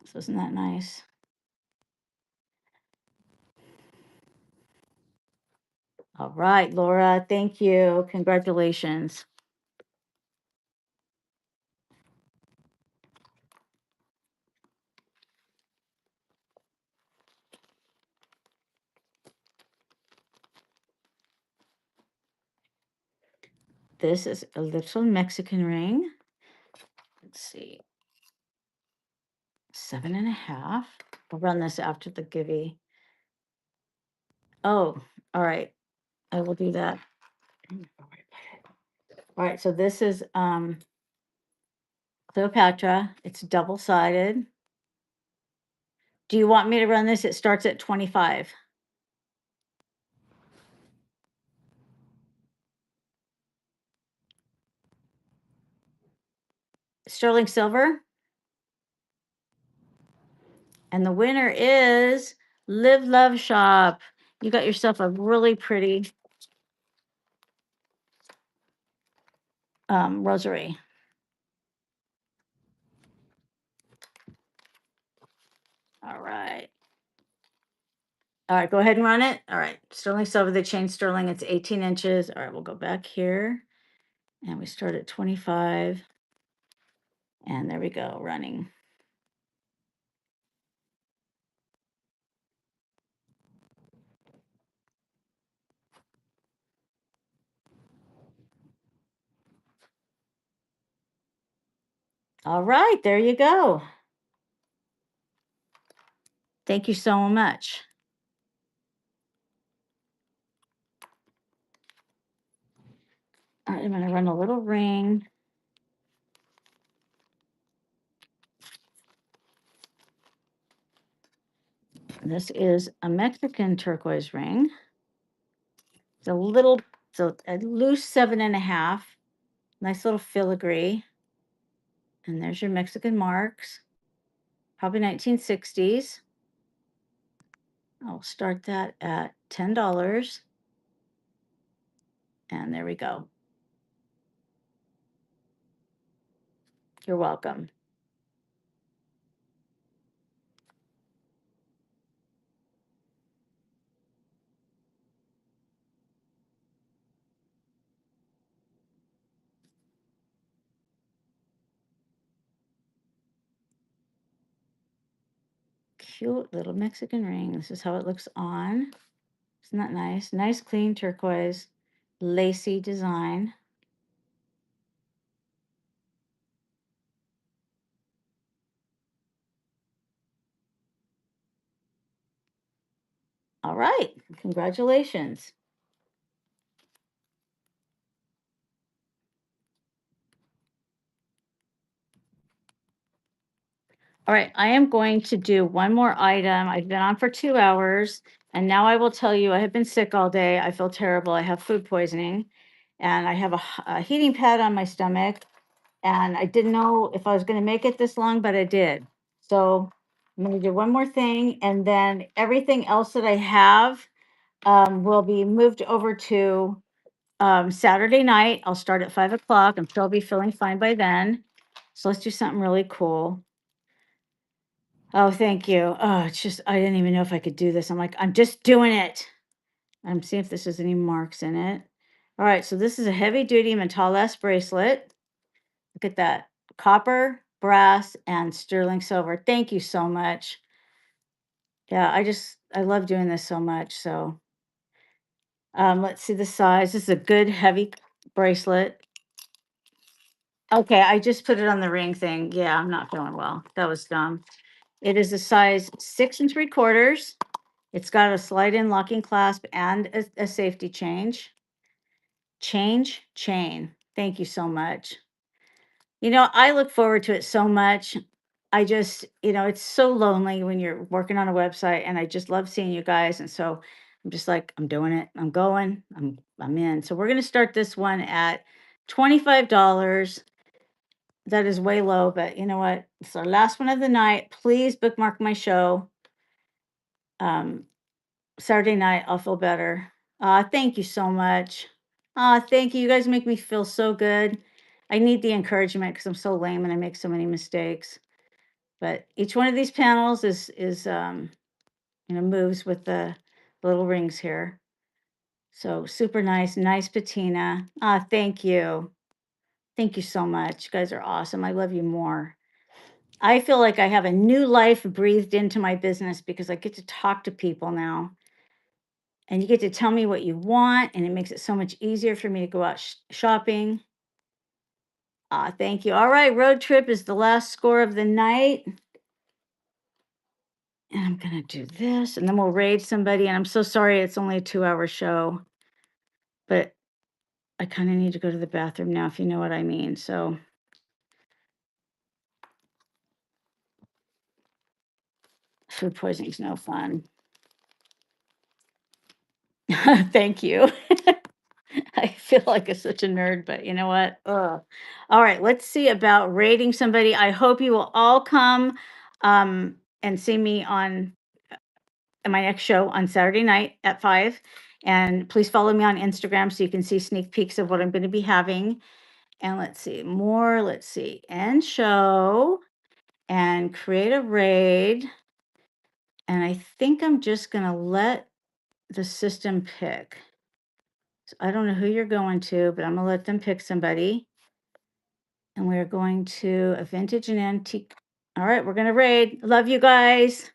So isn't that nice? All right, Laura, thank you. Congratulations. This is a little Mexican ring. Let's see. 7.5. I'll run this after the givey. Oh, all right. I will do that. All right, so this is Cleopatra. It's double-sided. Do you want me to run this? It starts at 25. sterling silver. And the winner is Live Love Shop. You got yourself a really pretty rosary. All right. All right, go ahead and run it. All right, sterling silver, the chain sterling, it's 18 inches. All right, we'll go back here and we start at 25. And there we go, running. All right, there you go. Thank you so much. All right, I'm going to run a little ring. This is a Mexican turquoise ring. It's a little, so a loose 7.5. Nice little filigree. And there's your Mexican marks. Probably 1960s. I'll start that at $10. And there we go. You're welcome. Cute little Mexican ring. This is how it looks on. Isn't that nice? Nice, clean turquoise, lacy design. All right. Congratulations. All right, I am going to do one more item. I've been on for 2 hours, and now I will tell you I have been sick all day. I feel terrible. I have food poisoning, and I have a heating pad on my stomach, and I didn't know if I was going to make it this long, but I did. So I'm going to do one more thing, and then everything else that I have will be moved over to Saturday night. I'll start at 5 o'clock. I'm sure I'll be feeling fine by then. So let's do something really cool. Oh, thank you. Oh, it's just, I didn't even know if I could do this. I'm like, I'm just doing it. I'm seeing if this has any marks in it. All right, so this is a heavy duty Mentales bracelet. Look at that. Copper, brass, and sterling silver. Thank you so much. Yeah, I love doing this so much. So let's see the size. This is a good heavy bracelet. Okay, I just put it on the ring thing. Yeah, I'm not feeling well. That was dumb. It is a size 6 3/4. It's got a slide-in locking clasp and a safety chain. Thank you so much. I look forward to it so much. I just, it's so lonely when you're working on a website, and I just love seeing you guys. And so I'm just like, I'm doing it. I'm going. I'm in. So we're gonna start this one at $25. That is way low, but you know what? It's our last one of the night. Please bookmark my show. Saturday night, I'll feel better. Thank you so much. Thank you. You guys make me feel so good. I need the encouragement because I'm so lame and I make so many mistakes. But each one of these panels is moves with the little rings here. So super nice patina. Thank you. Thank you so much. You guys are awesome. I love you more. I feel like I have a new life breathed into my business because I get to talk to people now. And you get to tell me what you want, and it makes it so much easier for me to go out shopping. Thank you. All right, road trip is the last score of the night. And I'm going to do this, and then we'll raid somebody. And I'm so sorry it's only a 2-hour show, but I kind of need to go to the bathroom now, if you know what I mean. So food poisoning is no fun. Thank you. I feel like such a nerd, but you know what? Ugh. All right, let's see about rating somebody. I hope you will all come and see me on my next show on Saturday night at 5. And please follow me on Instagram so you can see sneak peeks of what I'm going to be having. And let's see more. Let's see. End show and create a raid. And I think I'm just going to let the system pick. So I don't know who you're going to, but I'm going to let them pick somebody. And we're going to a vintage and antique. All right, we're going to raid. Love you guys.